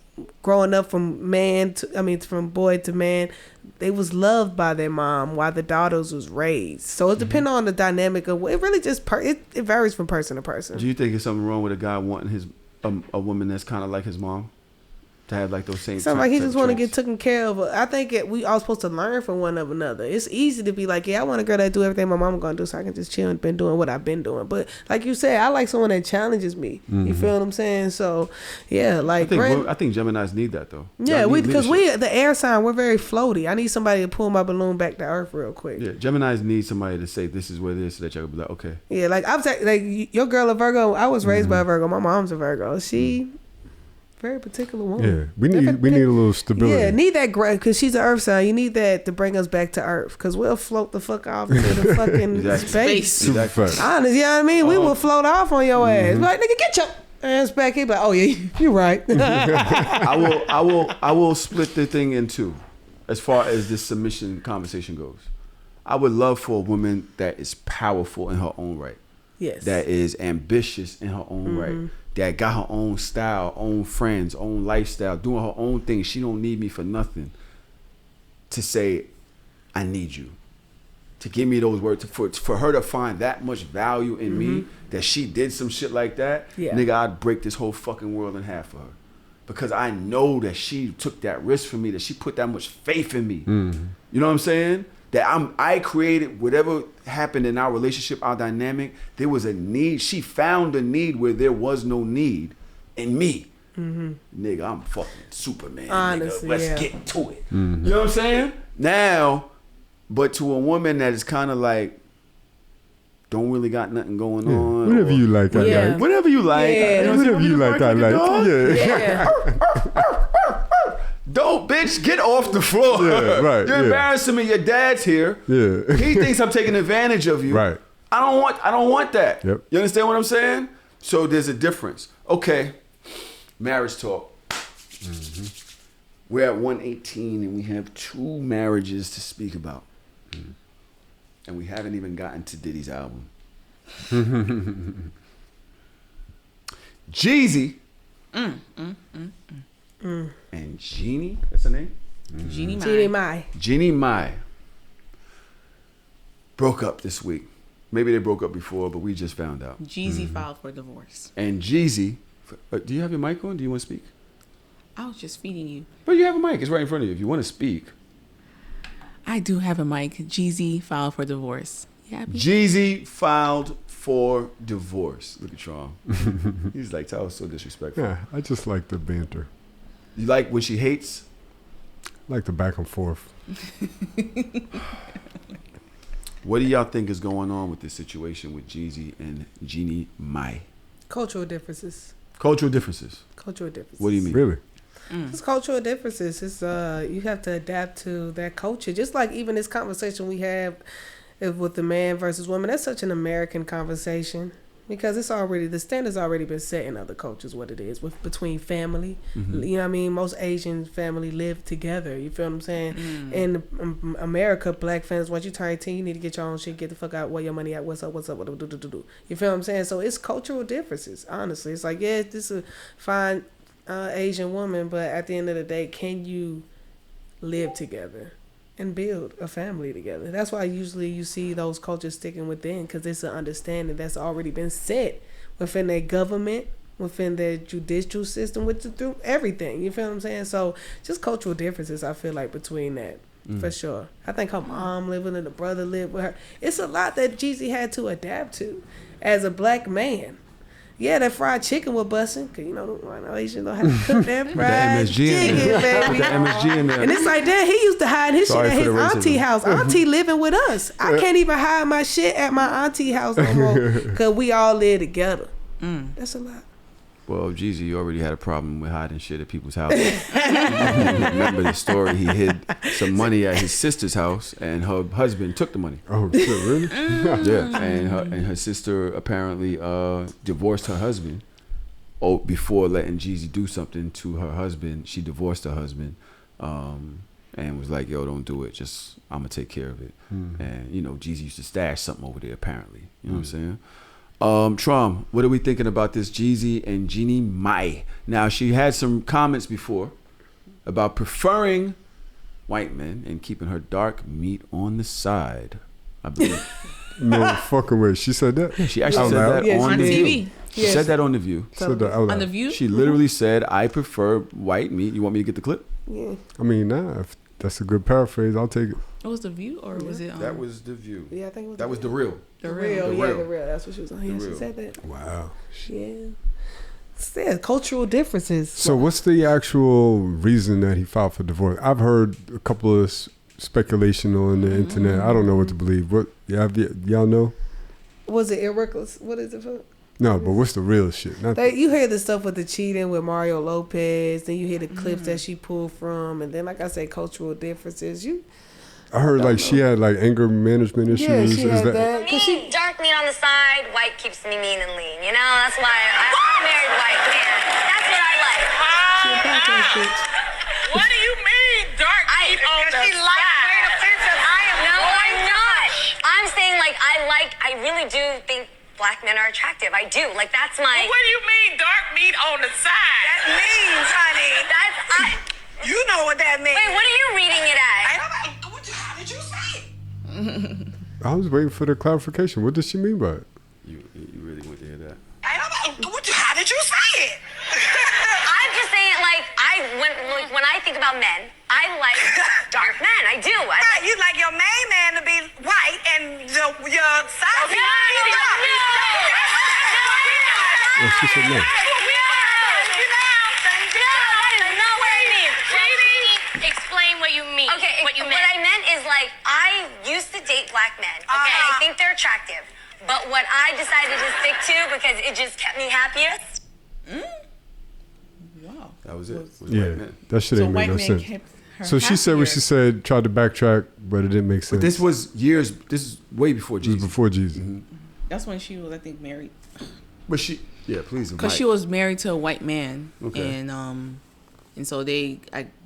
growing up from from boy to man. They was loved by their mom while the daughters was raised. So it depends on the dynamic of it. Really just it varies from person to person. Do you think there's something wrong with a guy wanting his a woman that's kind of like his mom to have like those same? Something like he just want to get taken care of. I think we all supposed to learn from one of another. It's easy to be like, yeah, I want a girl that do everything my mama gonna do, so I can just chill and been doing what I've been doing. But like you said, I like someone that challenges me. You feel what I'm saying? So yeah, like I think Geminis need that though. Yeah, because the air sign, we're very floaty. I need somebody to pull my balloon back to earth real quick. Yeah, Geminis need somebody to say this is what it is, so that y'all can be like, okay. Yeah, like I was like your girl a Virgo. I was raised by a Virgo. My mom's a Virgo. She. Very particular woman. Yeah, we need a little stability. Yeah, need that because she's an earth sign. You need that to bring us back to earth because we'll float the fuck off into the fucking space. Exactly. Honest, you know what I mean? We will float off on your ass. Be like, nigga, get your ass back here. But oh yeah, you're right. I will split the thing in two, as far as this submission conversation goes. I would love for a woman that is powerful in her own right. Yes. That is ambitious in her own right. That got her own style, own friends, own lifestyle, doing her own thing. She don't need me for nothing. To say, I need you. To give me those words. For her to find that much value in me, that she did some shit like that, nigga, I'd break this whole fucking world in half for her. Because I know that she took that risk for me, that she put that much faith in me. You know what I'm saying? That I created whatever happened in our relationship, our dynamic. There was a need. She found a need where there was no need in me. Nigga, I'm fucking Superman. Honestly, nigga. Let's get to it. You know what I'm saying? Now, but to a woman that is kind of like, don't really got nothing going on. Whatever you like, I like. Whatever you like. Yeah. Whatever you like, I like. Yeah. Don't, bitch, get off the floor. Yeah, right. You're embarrassing me. Your dad's here. Yeah. He thinks I'm taking advantage of you. Right. I don't want that. Yep. You understand what I'm saying? So there's a difference. Okay. Marriage talk. We're at 118 and we have 2 marriages to speak about. And we haven't even gotten to Diddy's album. Jeezy. And Jeannie, that's her name? Jeannie Mai. Jeannie Mai. Jeannie Mai broke up this week. Maybe they broke up before, but we just found out. Jeezy filed for divorce. And Jeezy, do you have your mic on? Do you want to speak? I was just feeding you. But you have a mic. It's right in front of you. If you want to speak. I do have a mic. Jeezy filed for divorce. Yeah. Jeezy filed for divorce. Look at Sean. He's like, that was so disrespectful. Yeah, I just like the banter. You like when she hates? Like the back and forth. What do y'all think is going on with this situation with Jeezy and Jeannie Mai? Cultural differences. Cultural differences. Cultural differences. What do you mean? Really? It's cultural differences. It's you have to adapt to that culture. Just like even this conversation we have with the man versus woman, that's such an American conversation. Because the standard's already been set in other cultures, what it is between family. Mm-hmm. You know what I mean? Most Asian family live together. You feel what I'm saying? In America, black families, once you turn 18, you need to get your own shit, get the fuck out, where your money at, what's up, do. You feel what I'm saying? So it's cultural differences, honestly. It's like, yeah, this is a fine Asian woman, but at the end of the day, can you live together and build a family together? That's why usually you see those cultures sticking within, because it's an understanding that's already been set within their government, within their judicial system, through everything. You feel what I'm saying? So just cultural differences, I feel like, between that, for sure. I think her mom living and the brother lived with her. It's a lot that Jeezy had to adapt to as a black man. Yeah, that fried chicken was busting, because, you know, Asians don't have to cook that fried chicken, baby. MSG in there. And it's like that. He used to hide his shit at his auntie house. Auntie living with us. I can't even hide my shit at my auntie house no more, because we all live together. That's a lot. Well, Jeezy, you already had a problem with hiding shit at people's houses. Remember the story? He hid some money at his sister's house, and her husband took the money. Oh, shit, really? Yeah, and her sister apparently divorced her husband. Oh, before letting Jeezy do something to her husband, she divorced her husband, and was like, "Yo, don't do it. Just I'm gonna take care of it." And you know, Jeezy used to stash something over there. Apparently, you know what I'm saying? Trom, what are we thinking about this Jeezy and Jeannie Mai? Now, she had some comments before about preferring white men and keeping her dark meat on the side, I believe. No fucking way. She said that? She actually said that on The View. She said that on The View. Said that out loud. On The View? She literally said, I prefer white meat. You want me to get the clip? Yeah. I mean, nah, if that's a good paraphrase, I'll take it. It was The View, or was it? That was The View. Yeah, I think it was. That was The Real. The Real. That's what she was on. Yeah, she said that. Wow. Yeah. Yeah, cultural differences. So what's the actual reason that he filed for divorce? I've heard a couple of speculation on the internet. I don't know what to believe. What y'all know? Was it irreckless? What is it for? No, but what's the real shit? You hear the stuff with the cheating with Mario Lopez, then you hear the clips that she pulled from, and then, like I say, cultural differences. I heard like she had like anger management issues. Yeah, she had that. Me, dark meat on the side, white keeps me mean and lean. You know, that's why I married white man. That's what I like. She a podcast bitch. What do you mean, dark meat on the side? Very offensive. I'm not. I'm saying I really do think black men are attractive. I do. Like, that's my... Well, what do you mean, dark meat on the side? That means, honey. You know what that means. Wait, what are you reading it as? How did you say it? I was waiting for the clarification. What does she mean by it? You really want to hear that? How did you say it? I'm just saying, when I think about men, I like dark men. I do. You like your main man to be white and your side No. Oh, she said no. Explain what you mean. Okay, what I meant is I used to date black men. Okay, and I think they're attractive. But what I decided to stick to because it just kept me happiest. Wow. That was it. Yeah, that shit ain't make no sense. So she said what she said, tried to backtrack, but it didn't make sense. But this was years. This is way before Jeezy. This was before Jeezy. Mm-hmm. That's when she was, I think, married. But yeah, please. Because she was married to a white man, okay. And so they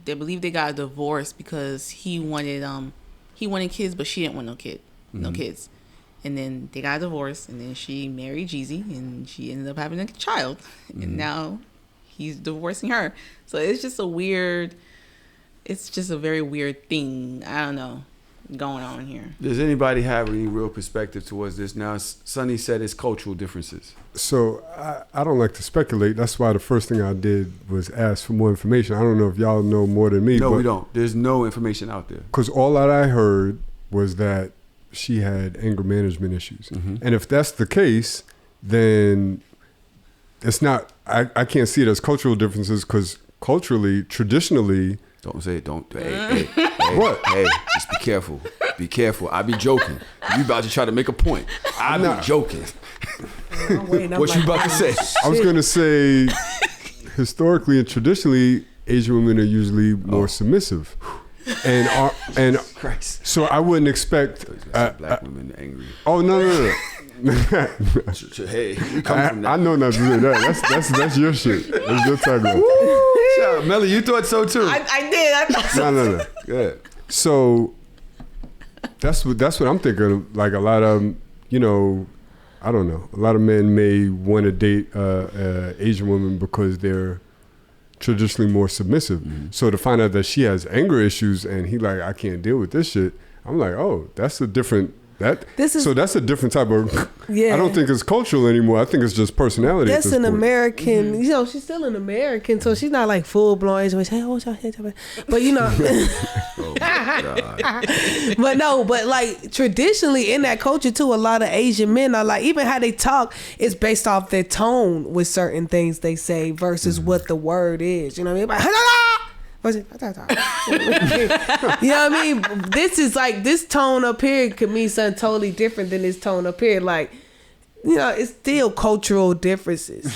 believe they got a divorce because he wanted kids, but she didn't want no kids. And then they got a divorce, and then she married Jeezy, and she ended up having a child, and now he's divorcing her. So it's just a very weird thing. I don't know going on here. Does anybody have any real perspective towards this? Now, Sonny said it's cultural differences. So I don't like to speculate. That's why the first thing I did was ask for more information. I don't know if y'all know more than me. No, we don't. There's no information out there. Because all that I heard was that she had anger management issues. And if that's the case, then it's not, I can't see it as cultural differences because culturally, traditionally. Don't say it. Don't. Hey, what? Hey, just be careful. Be careful. I be joking. You about to try to make a point. I be joking. What you about to say? I was going to say, historically and traditionally, Asian women are usually more submissive, and so I wouldn't expect black women angry. Oh no. Hey, you come from that. I know not to say that. That's your shit. That's your tagline. Shout out, Melly, you thought so too. I did. I thought so. No. Good. So that's what I'm thinking. Like a lot of I don't know. A lot of men may want to date Asian women because they're traditionally more submissive. Mm-hmm. So to find out that she has anger issues and he like, I can't deal with this shit, I'm like, oh, that's a different so that's a different type of I don't think it's cultural anymore. I think it's just personality. That's an American, she's still an American, so she's not like full blown Asian. But but like traditionally in that culture too, a lot of Asian men are like, even how they talk is based off their tone with certain things they say versus what the word is. You know what I mean? Like, you know what I mean? This tone up here could mean something totally different than this tone up here. Like, it's still cultural differences.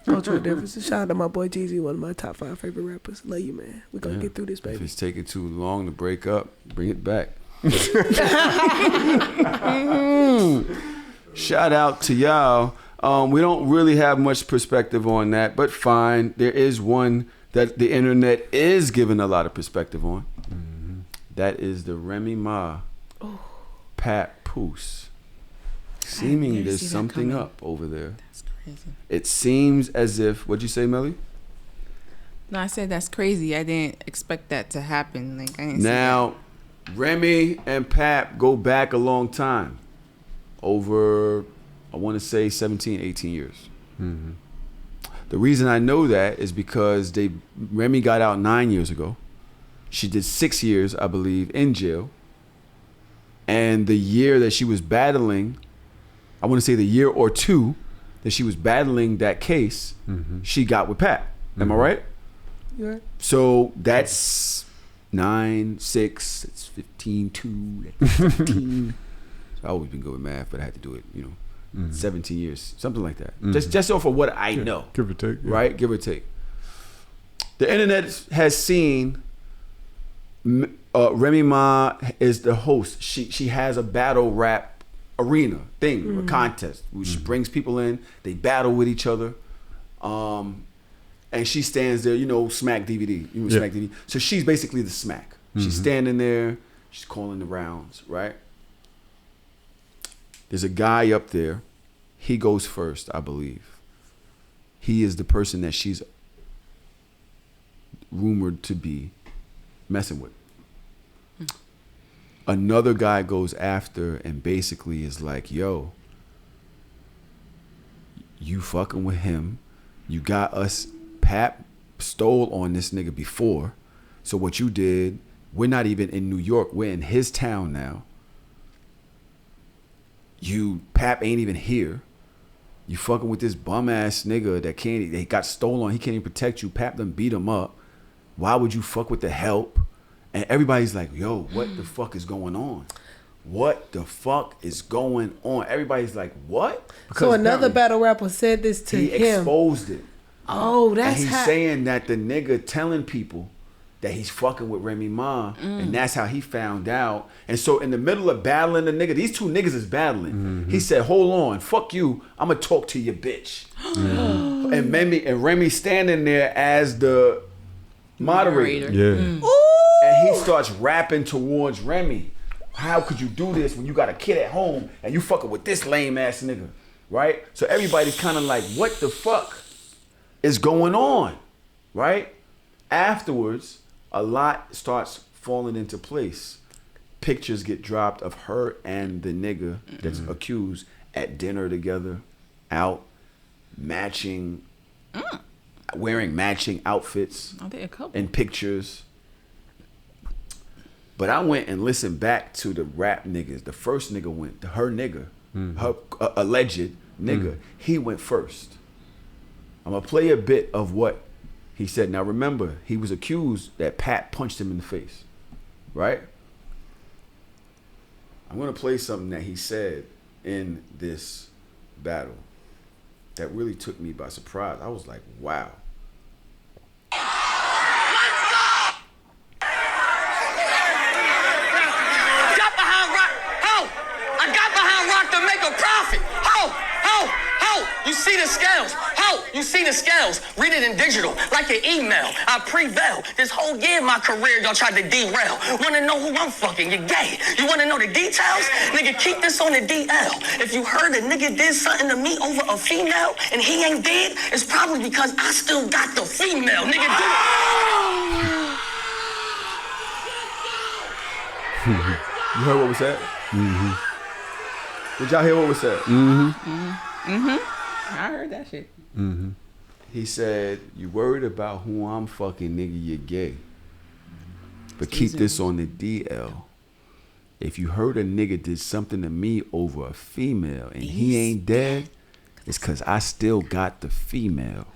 Shout out to my boy Jeezy, one of my top 5 favorite rappers. Love you, man. We're going to get through this, baby. If it's taking too long to break up, bring it back. Shout out to y'all. We don't really have much perspective on that, but fine. There is one that the internet is giving a lot of perspective on. Mm-hmm. That is the Remy Ma Papoose. Seeming there's something up over there. That's crazy. It seems as if, what'd you say, Melly? No, I said that's crazy. I didn't expect that to happen. Like, I didn't now, Remy and Pap go back a long time. Over, I want to say 17, 18 years. Mm-hmm. The reason I know that is because Remy got out 9 years ago. She did 6 years, I believe, in jail. And the year that she was battling, I want to say the year or two that she was battling that case, she got with Pat. Am I right? You're right. So that's 9, 6, it's 15, 2, 15. I've always been good with math, but I had to do it, 17 years, something like that. Just off of what I know. Give or take. Yeah. Right? Give or take. The internet has seen Remy Ma is the host. She has a battle rap arena thing, a contest, which brings people in. They battle with each other. And she stands there, Smack DVD. Smack DVD. So she's basically the Smack. She's standing there. She's calling the rounds, right? There's a guy up there. He goes first, I believe. He is the person that she's rumored to be messing with. Another guy goes after and basically is like, yo, you fucking with him. You got us. Pap stole on this nigga before. So what you did, we're not even in New York. We're in his town now. Pap ain't even here. You fucking with this bum ass nigga that got stolen. He can't even protect you. Pap done beat him up. Why would you fuck with the help? And everybody's like, yo, what the fuck is going on? What the fuck is going on? Everybody's like, what? Because so another battle rapper said this to him. He exposed it. Oh, that's and he's saying that the nigga telling people that he's fucking with Remy Ma, and that's how he found out. And so in the middle of battling the nigga, these two niggas is battling. He said, hold on, fuck you, I'm gonna talk to your bitch. And Remy standing there as the moderator. Yeah. And he starts rapping towards Remy. How could you do this when you got a kid at home and you fucking with this lame ass nigga, right? So everybody's kind of like, what the fuck is going on, right? Afterwards, a lot starts falling into place. Pictures get dropped of her and the nigga that's accused at dinner together, out, wearing matching outfits in pictures. But I went and listened back to the rap niggas. The first nigga went, her nigga, her alleged nigga, he went first. I'm gonna play a bit of what he said. Now remember, he was accused that Pat punched him in the face, right? I'm gonna play something that he said in this battle that really took me by surprise. I was like, wow. the scales. Ho, you see the scales. Read it in digital, like your email. I prevail. This whole year my career, y'all tried to derail. Wanna know who I'm fucking? You're gay. You wanna know the details? Nigga, keep this on the DL. If you heard a nigga did something to me over a female and he ain't dead, it's probably because I still got the female. Nigga, do You heard what was said? Mm-hmm. Did y'all hear what was said? I heard that shit. Mm-hmm. He said, "You worried about who I'm fucking, nigga? You're gay. But keep this on the DL. If you heard a nigga did something to me over a female and he ain't dead, it's because I still got the female."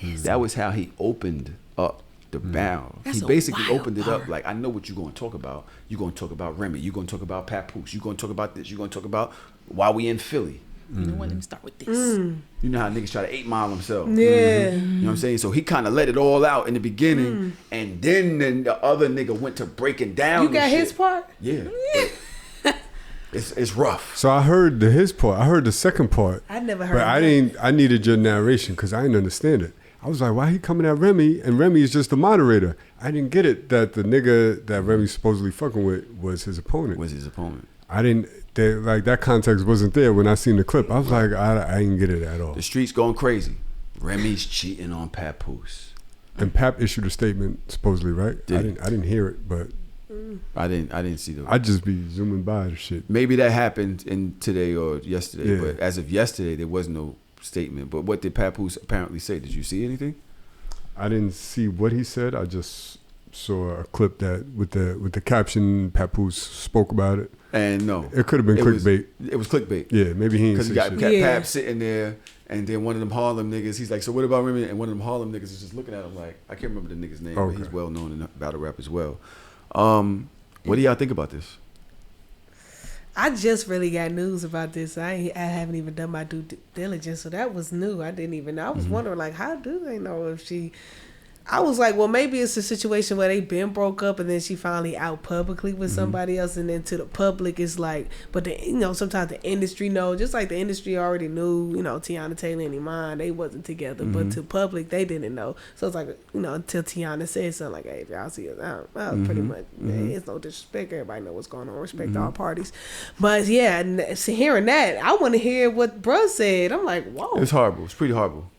That was how he opened up the barrel. He basically opened it up like, I know what you're going to talk about. You're going to talk about Remy. You're going to talk about Papoose. You're going to talk about this. You're going to talk about why we in Philly. You know what? Let me start with this. You know how niggas try to 8 Mile themselves. Yeah. You know what I'm saying? So he kind of let it all out in the beginning, and then the other nigga went to breaking down. You got his part? Yeah. It's rough. So I heard his part. I heard the second part. I never heard. But I needed your narration because I didn't understand it. I was like, why he coming at Remy? And Remy is just the moderator. I didn't get it that the nigga that Remy's supposedly fucking with was his opponent. I didn't. Like that context wasn't there when I seen the clip. I was like, I didn't get it at all. The streets going crazy. Remy's cheating on Papoose. And Pap issued a statement supposedly, right? I didn't hear it, but I didn't see the. I just be zooming by the shit. Maybe that happened in today or yesterday, Yeah. but as of yesterday, there was no statement. But what did Papoose apparently say? Did you see anything? I didn't see what he said. I just saw a clip that with the caption Papoose spoke about it. And no, it could have been clickbait. It was clickbait. Yeah, maybe he ain't because you say got shit. Pap sitting there, and then one of them Harlem niggas. He's like, "So what about Remy?" And one of them Harlem niggas is just looking at him like, I can't remember the nigga's name, but he's well known in battle rap as well. What do y'all think about this? I just really got news about this. I haven't even done my due diligence, so that was new. I didn't even know. I was wondering, like, how do they know if she... I was like, well, maybe it's a situation where they been broke up and then she finally out publicly with somebody else, and then to the public it's like, but sometimes the industry know, just like the industry already knew, Tiana Taylor and Iman, they wasn't together, but to public they didn't know. So it's like, until Tiana said something like, hey, y'all see us out, pretty much, it's no disrespect. Everybody know what's going on. Respect all parties. But yeah, hearing that, I want to hear what bruh said. I'm like, whoa. It's horrible. It's pretty horrible.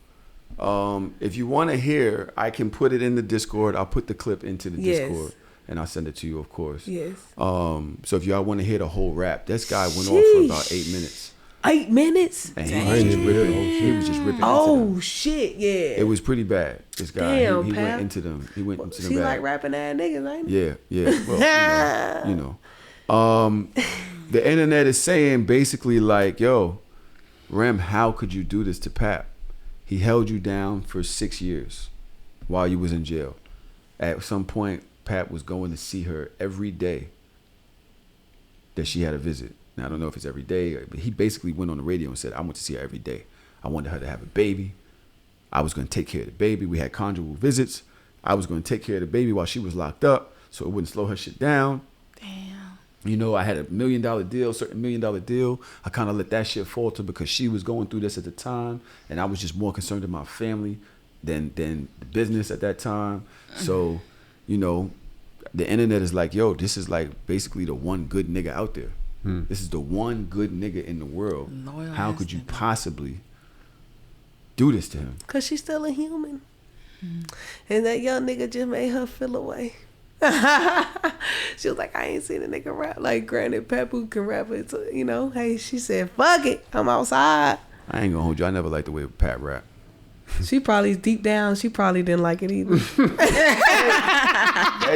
If you want to hear, I can put it in the Discord. I'll put the clip into the Discord, and I'll send it to you, of course. Yes. So if y'all want to hear the whole rap, this guy went off for about 8 minutes. 8 minutes? And he was just ripping. Oh shit! Yeah. It was pretty bad. This guy, Damn, he Pap. went into them. He went into them. She bad. like rapping ass niggas, ain't he? Yeah. Well, the internet is saying basically like, yo, Rem, how could you do this to Pap? He held you down for 6 years while you was in jail. At some point, Pap was going to see her every day that she had a visit. Now, I don't know if it's every day, but he basically went on the radio and said, I went to see her every day. I wanted her to have a baby. I was going to take care of the baby. We had conjugal visits. I was going to take care of the baby while she was locked up so it wouldn't slow her shit down. Damn. I had a $1 million deal, certain $1 million deal. I kind of let that shit falter because she was going through this at the time, and I was just more concerned with my family than the business at that time. So, the internet is like, yo, this is like basically the one good nigga out there. This is the one good nigga in the world. Loyal How could you possibly do this to him? Cause she's still a human, and that young nigga just made her feel away. She was like, I ain't seen a nigga rap. Like, granted, Papoose can rap it, hey, she said, fuck it, I'm outside. I ain't gonna hold you. I never liked the way Pat rap. She probably, deep down, she probably didn't like it either. That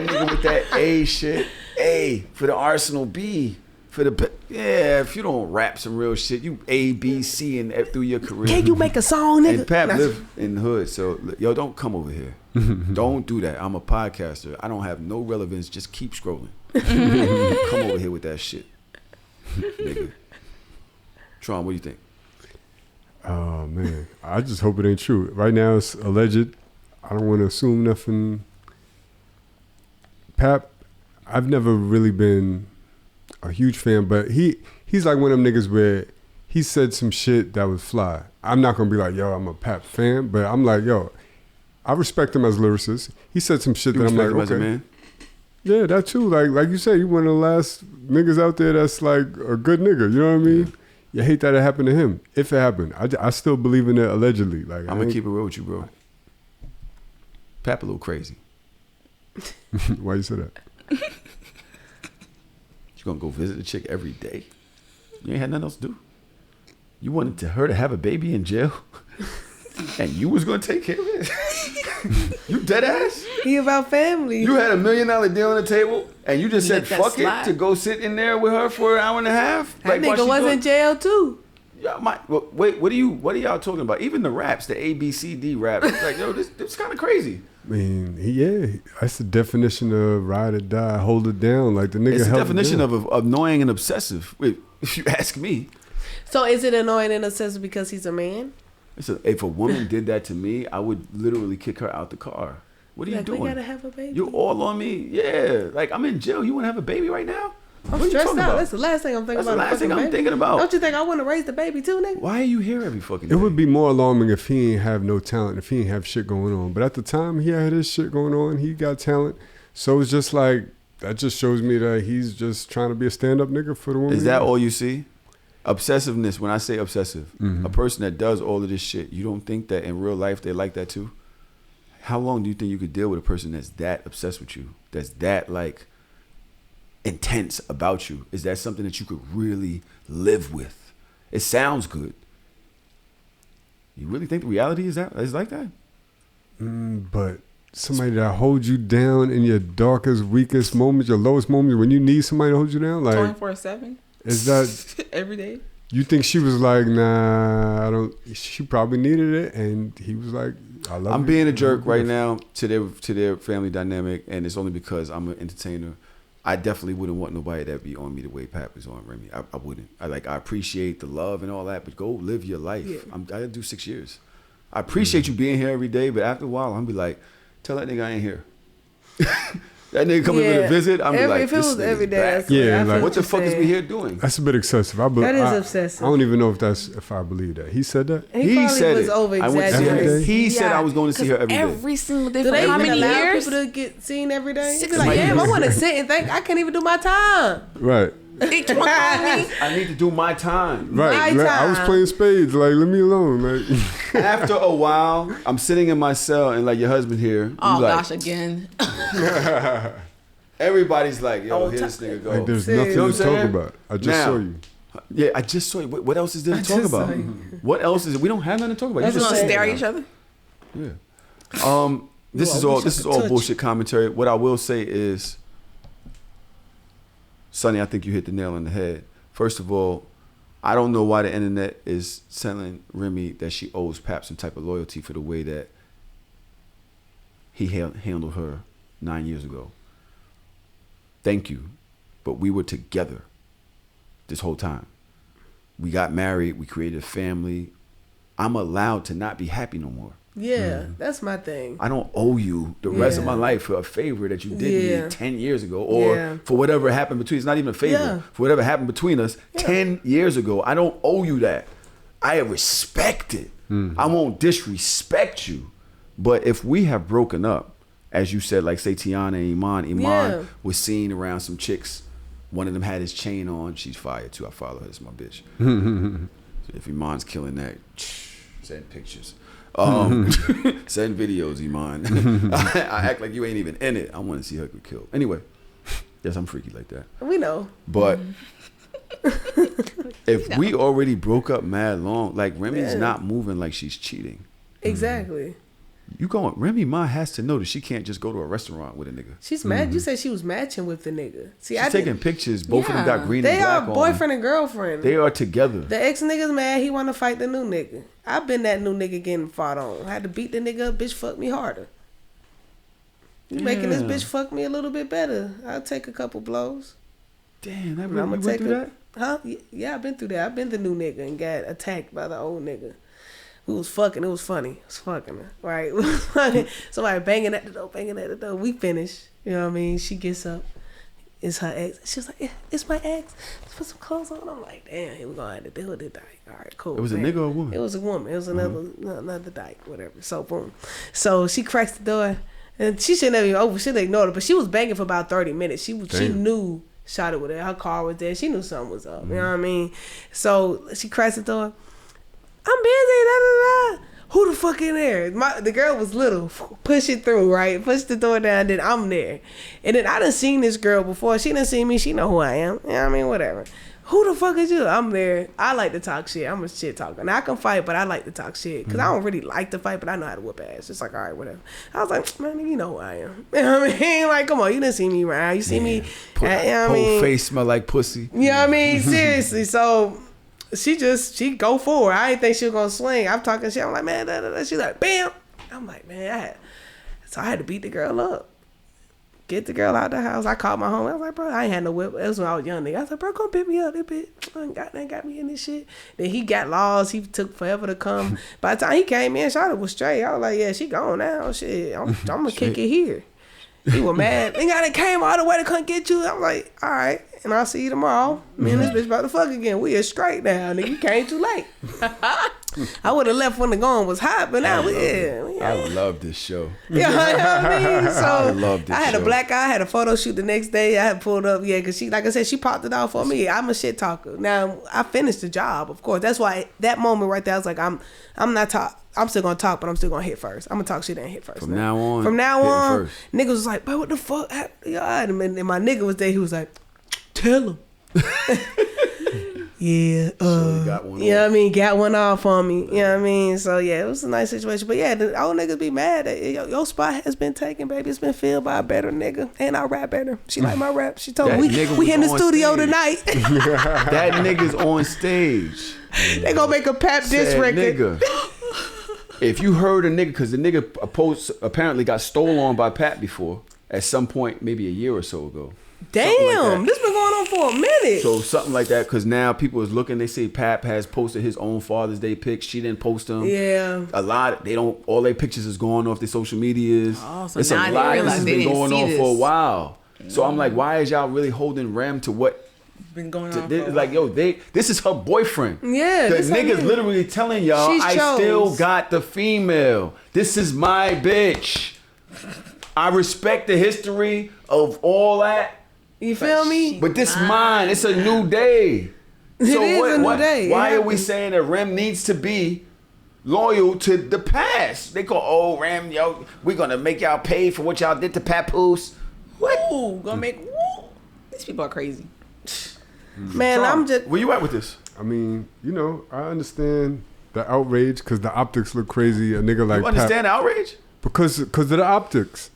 nigga with that A shit. A for the Arsenal, B for the... Yeah, if you don't rap some real shit, you A, B, C, and F through your career. Can you make a song, nigga? And Pat live in the hood, so, yo, don't come over here. Don't do that. I'm a podcaster. I don't have no relevance. Just keep scrolling. Come over here with that shit. Nigga. Tron, what do you think? Oh, man. I just hope it ain't true. Right now, it's alleged. I don't want to assume nothing. Pap, I've never really been a huge fan, but he's like one of them niggas where he said some shit that was fly. I'm not gonna be like, yo, I'm a Pap fan, but I'm like, yo, I respect him as a lyricist. He said some shit that I'm like, okay. Man? Yeah, that too. Like you said, you one of the last niggas out there that's like a good nigga. You know what I mean? You hate that it happened to him. If it happened, I still believe in it allegedly. Like I'm gonna keep it real with you, bro. Pap a little crazy. Why you say that? You gonna go visit a chick every day? You ain't had nothing else to do. You wanted her to have a baby in jail, and you was gonna take care of it. You dead ass? He about family. You had $1 million deal on the table, and you just said fuck it to go sit in there with her for an hour and a half. That nigga was in jail too. Yeah, wait, what are y'all talking about? Even the raps, the ABCD raps, like yo, this kind of crazy. I mean, that's the definition of ride or die, hold it down. Like the nigga. It's the held definition of annoying and obsessive. If you ask me. So is it annoying and obsessive because he's a man? If a woman did that to me, I would literally kick her out the car. What are you doing? We gotta have a baby. You're all on me. Yeah. Like, I'm in jail. You want to have a baby right now? I'm stressed out. That's the last thing I'm thinking about. That's the last thing I'm thinking about. Don't you think I want to raise the baby too, nigga? Why are you here every fucking day? It would be more alarming if he ain't have no talent, if he ain't have shit going on. But at the time he had his shit going on, he got talent. So it's just like, that just shows me that he's just trying to be a stand-up nigga for the woman. Is that all you see? Obsessiveness, when I say obsessive, a person that does all of this shit, you don't think that in real life they like that too? How long do you think you could deal with a person that's that obsessed with you? That's that like intense about you? Is that something that you could really live with? It sounds good. You really think the reality is like that? But somebody that holds you down in your darkest, weakest moments, your lowest moments, when you need somebody to hold you down, like 24/7. Is that every day? You think she was like, nah, I don't. She probably needed it, and he was like, I love you. I'm being a jerk right now to their family dynamic, and it's only because I'm an entertainer. I definitely wouldn't want nobody that be on me the way Pap is on Remy. I wouldn't. I appreciate the love and all that, but go live your life. Yeah. I gotta do 6 years. I appreciate you being here every day, but after a while, I'm be like, tell that nigga I ain't here. That nigga coming to visit, I'm be like, if it was every day, like, what the fuck is we here doing? That's a bit excessive. That is obsessive. I don't even know if I believe that. He said that? He said was over exaggerated. He said I was going to see her every day. Every single day. Do they how even many allow years? people to get seen every day? Like, damn, I want to sit and think. I can't even do my time. Right. I need to do my time. Right. I was playing spades. Like, leave me alone. Like. After a while, I'm sitting in my cell and like your husband here. Oh gosh, again. Everybody's like, yo, here this nigga go. Like, there's nothing to talk about. I just saw you. Yeah, I just saw you. What else is there to talk about? What else is it? We don't have nothing to talk about. You just gonna stare at each other? Yeah. This is all bullshit commentary. What I will say is, Sonny, I think you hit the nail on the head. First of all, I don't know why the internet is telling Remy that she owes Pap some type of loyalty for the way that he handled her 9 years ago. Thank you. But we were together this whole time. We got married. We created a family. I'm allowed to not be happy no more. Yeah, that's my thing. I don't owe you the rest of my life for a favor that you did me 10 years ago, or for whatever happened between us. It's not even a favor. For whatever happened between us 10 years ago. I don't owe you that. I respect it. I won't disrespect you. But if we have broken up, as you said, like say Tiana and Iman was seen around some chicks. One of them had his chain on. She's fired too. I follow her. It's my bitch. So if Iman's killing that, send pictures. Send videos, Iman. I act like you ain't even in it. I want to see her get killed. Anyway, yes, I'm freaky like that. We know. But if we already broke up mad long, like Remy's not moving like she's cheating. Exactly. Remy Ma has to know that she can't just go to a restaurant with a nigga. She's mad. You said she was matching with the nigga. See, she's taking pictures. Both of them got green and black on. They are boyfriend and girlfriend. They are together. The ex nigga's mad. He want to fight the new nigga. I've been that new nigga getting fought on. I had to beat the nigga up. Bitch, fuck me harder. You making this bitch fuck me a little bit better. I'll take a couple blows. Damn, you went through that? Huh? Yeah, I've been through that. I've been the new nigga and got attacked by the old nigga. We was fucking. It was funny. It was fucking her. Right? It was funny. Somebody banging at the door. We finished. You know what I mean? She gets up. it's her ex. She was like, yeah, it's my ex. Let's put some clothes on. I'm like, damn, here we gonna have to deal with it. Dyke. All right, cool. It was a nigga or a woman? It was a woman. It was another dyke, whatever. So boom. So she cracks the door, and she shouldn't have even opened. She ignored her, but she was banging for about 30 minutes. She knew Shawty was there. Her car was there. She knew something was up. You know what I mean? So she cracks the door. I'm busy. Da da da. Who the fuck in there? The girl was little. Push it through, right? Push the door down, then I'm there. And then I done seen this girl before. She done seen me. She know who I am. You know what I mean? Whatever. Who the fuck is you? I'm there. I like to talk shit. I'm a shit talker. Now, I can fight, but I like to talk shit. Because I don't really like to fight, but I know how to whoop ass. It's like, all right, whatever. I was like, man, you know who I am. You know what I mean? Like, come on. You didn't see me around. You see me. You know what I mean? Whole face smell like pussy. You know what I mean? Seriously. So... She go forward. I didn't think she was gonna swing. I'm talking shit. I'm like, man, da, da, da. She's like, bam. I'm like, man, so I had to beat the girl up. Get the girl out the house. I called my home. I was like, bro, I ain't had no whip. It was when I was young nigga. I was like, bro, come pick me up. That bitch got me in this shit. Then he got lost. He took forever to come. By the time he came in, Shawty was straight. I was like, yeah, she gone now. Shit, I'm gonna kick it here. He was mad. Nigga, I came all the way to come get you. I'm like, all right. And I'll see you tomorrow. Me and this bitch about to fuck again. We are straight now, nigga. You came too late. I would have left when the going was hot, but now I love this show. Yeah, you know what I mean? So I love this I had show. a black eye. I had a photo shoot the next day. I had pulled up, because she, like I said, she popped it out for me. I'm a shit talker. Now, I finished the job, of course. That's why that moment right there, I was like, I'm not talk. I'm still gonna talk, but I'm still gonna hit first. I'm gonna talk shit and hit first. From now on, niggas was like, bro, what the fuck? And my nigga was there. He was like, tell him. Yeah, so got one you know what I mean? Got one off on me. You know what I mean? So yeah, it was a nice situation. But yeah, the old niggas be mad that your spot has been taken, baby. It's been filled by a better nigga. And I rap better. She like my rap. She told me we in the studio stage tonight. That nigga's on stage. They gonna make a Pap diss record. Nigga. If you heard a nigga, because the nigga apparently got stolen on by Pat before at some point, maybe a year or so ago. Damn, like this been going on for a minute. So something like that, because now people is looking. They say Pat has posted his own Father's Day pics. She didn't post them. Yeah, a lot. They don't. All their pictures is going off their social medias. Oh, so it's now a lot. they This has been going on this for a while. So I'm like, why is y'all really holding Rem to what? Been going on. Like, yo, this is her boyfriend. Yeah, the nigga's literally telling y'all, I still got the female. This is my bitch. I respect the history of all that. You feel me? But this mine. It's a new day. It is a new day. Why are we saying that Rem needs to be loyal to the past? They call, Rem, yo, we're gonna make y'all pay for what y'all did to Papoose. What? Ooh, gonna make. Woo. These people are crazy. Man, Trump, I'm just. Where you at with this? I mean, I understand the outrage because the optics look crazy. A nigga like you understand outrage? Because of the optics.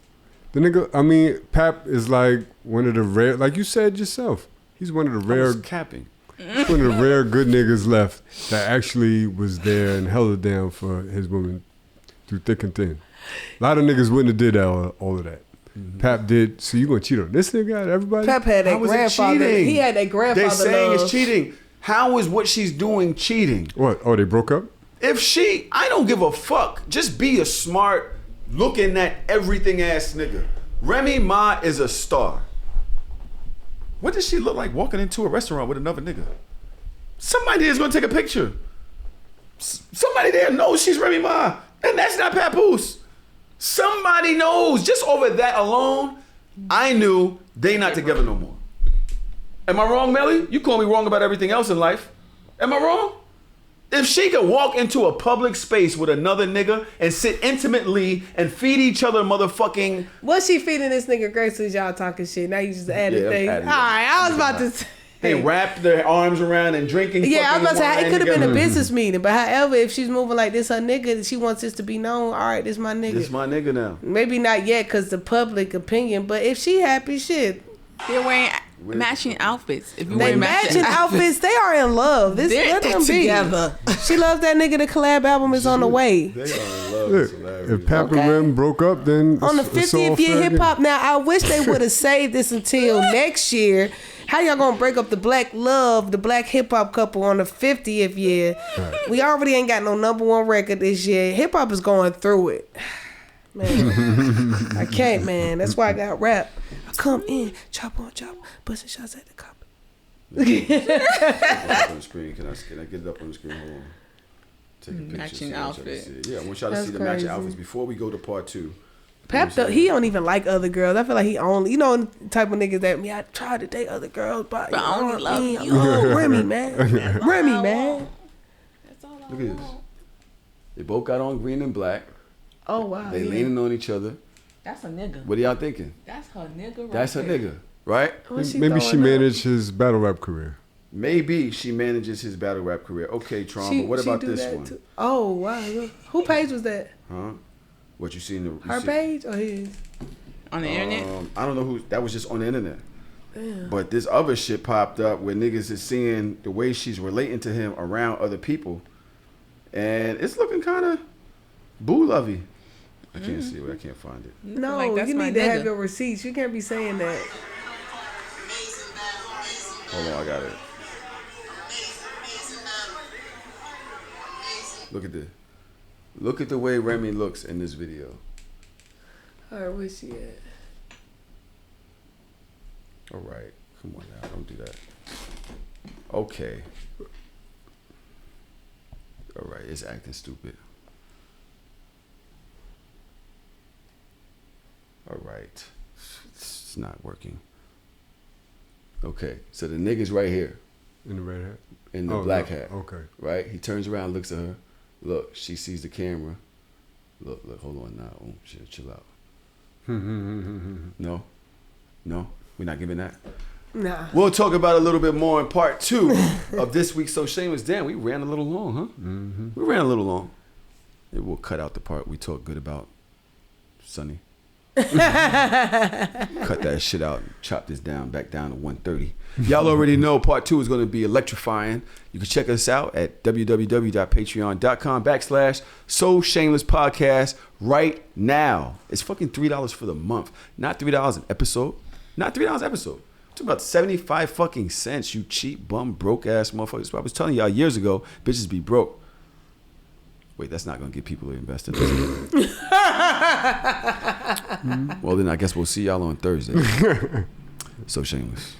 The nigga, I mean, Pap is like one of the rare, like you said yourself. He's one of the rare. Capping. He's one of the rare good niggas left that actually was there and held it down for his woman through thick and thin. A lot of niggas wouldn't have did all of that. Mm-hmm. Pap did. So you gonna cheat on this nigga? Everybody? Pap had that grandfather. He had that grandfather. They're saying love. it's cheating. How is what she's doing cheating? What? Oh, they broke up? I don't give a fuck. Just be a smart, looking at everything ass nigga. Remy Ma is a star. What does she look like walking into a restaurant with another nigga? Somebody is gonna take a picture. Somebody there knows she's Remy Ma, and that's not Papoose. Somebody knows. Just over that alone, I knew they not together no more. Am I wrong, Melly? You call me wrong about everything else in life. Am I wrong? If she could walk into a public space with another nigga and sit intimately and feed each other motherfucking... What's she feeding this nigga Grace as y'all talking shit? Now you just added things. All right, I was about to say... They wrapped their arms around and drinking. Yeah, I was about to say, it could have been a business meeting. But however, if she's moving like this, her nigga, she wants this to be known. All right, this my nigga. This my nigga now. Maybe not yet because the public opinion. But if she happy, shit. They're wearing matching outfits. If you they matching outfits, they are in love. Let them be together. She loves that nigga. The collab album is on the way. They are in love. Look, if Pap and Rem broke up, then on the 50th year hip hop. Now I wish they would have saved this until next year. How y'all gonna break up the black love, the black hip hop couple on the 50th year? Right. We already ain't got no #1 record this year. Hip hop is going through it. Man, I can't, man. That's why I got rap. I come in, chop on chop, busting shots at the cop. On the screen. Can I get it up on the screen? Hold on. Take a picture. Matching outfit. Yeah, I want y'all to see the matching outfits before we go to part 2. Pep, he don't even like other girls. I feel like he only, the type of niggas that I tried to date other girls, but I only love you. Oh, Remy, man. Remy, man. That's all Look at this. They both got on green and black. Oh, wow. They leaning on each other. That's a nigga. What are y'all thinking? That's her nigga right That's her nigga, right? Maybe she managed his battle rap career. Maybe she manages his battle rap career. Okay, Tron, but what about this one? Too. Oh, wow. Who page was that? Huh? What you see in the... Her page or his? On the internet? I don't know who... That was just on the internet. Damn. But this other shit popped up where niggas is seeing the way she's relating to him around other people. And it's looking kind of boo-lovey. I can't see it. I can't find it. No, like, you need to have your receipts. You can't be saying that. Hold on, I got it. Look at this. Look at the way Remy looks in this video. All right, where's she at? All right. Come on now. Don't do that. Okay. All right. It's acting stupid. All right. It's not working. Okay. So the nigga's right here. In the red hat? In the black hat. Okay. Right? He turns around, looks at her. Look, she sees the camera. Look, hold on now. Oh, shit, chill out. No? We're not giving that? Nah. We'll talk about it a little bit more in part 2 of this week's So Shameless. Damn, we ran a little long, huh? Mm-hmm. We ran a little long. Maybe we'll cut out the part we talk good about Sonny. Cut that shit out and chop this back down to 130. Y'all already know part 2 is going to be electrifying. You can check us out at www.patreon.com/So Shameless Podcast right now. It's fucking $3 for the month, not $3 an episode. Not $3 an episode. It's about 75 fucking cents, you cheap bum broke ass motherfuckers. I was telling y'all years ago, bitches be broke. Wait, that's not going to get people to invest in this. Well, then I guess we'll see y'all on Thursday. So Shameless.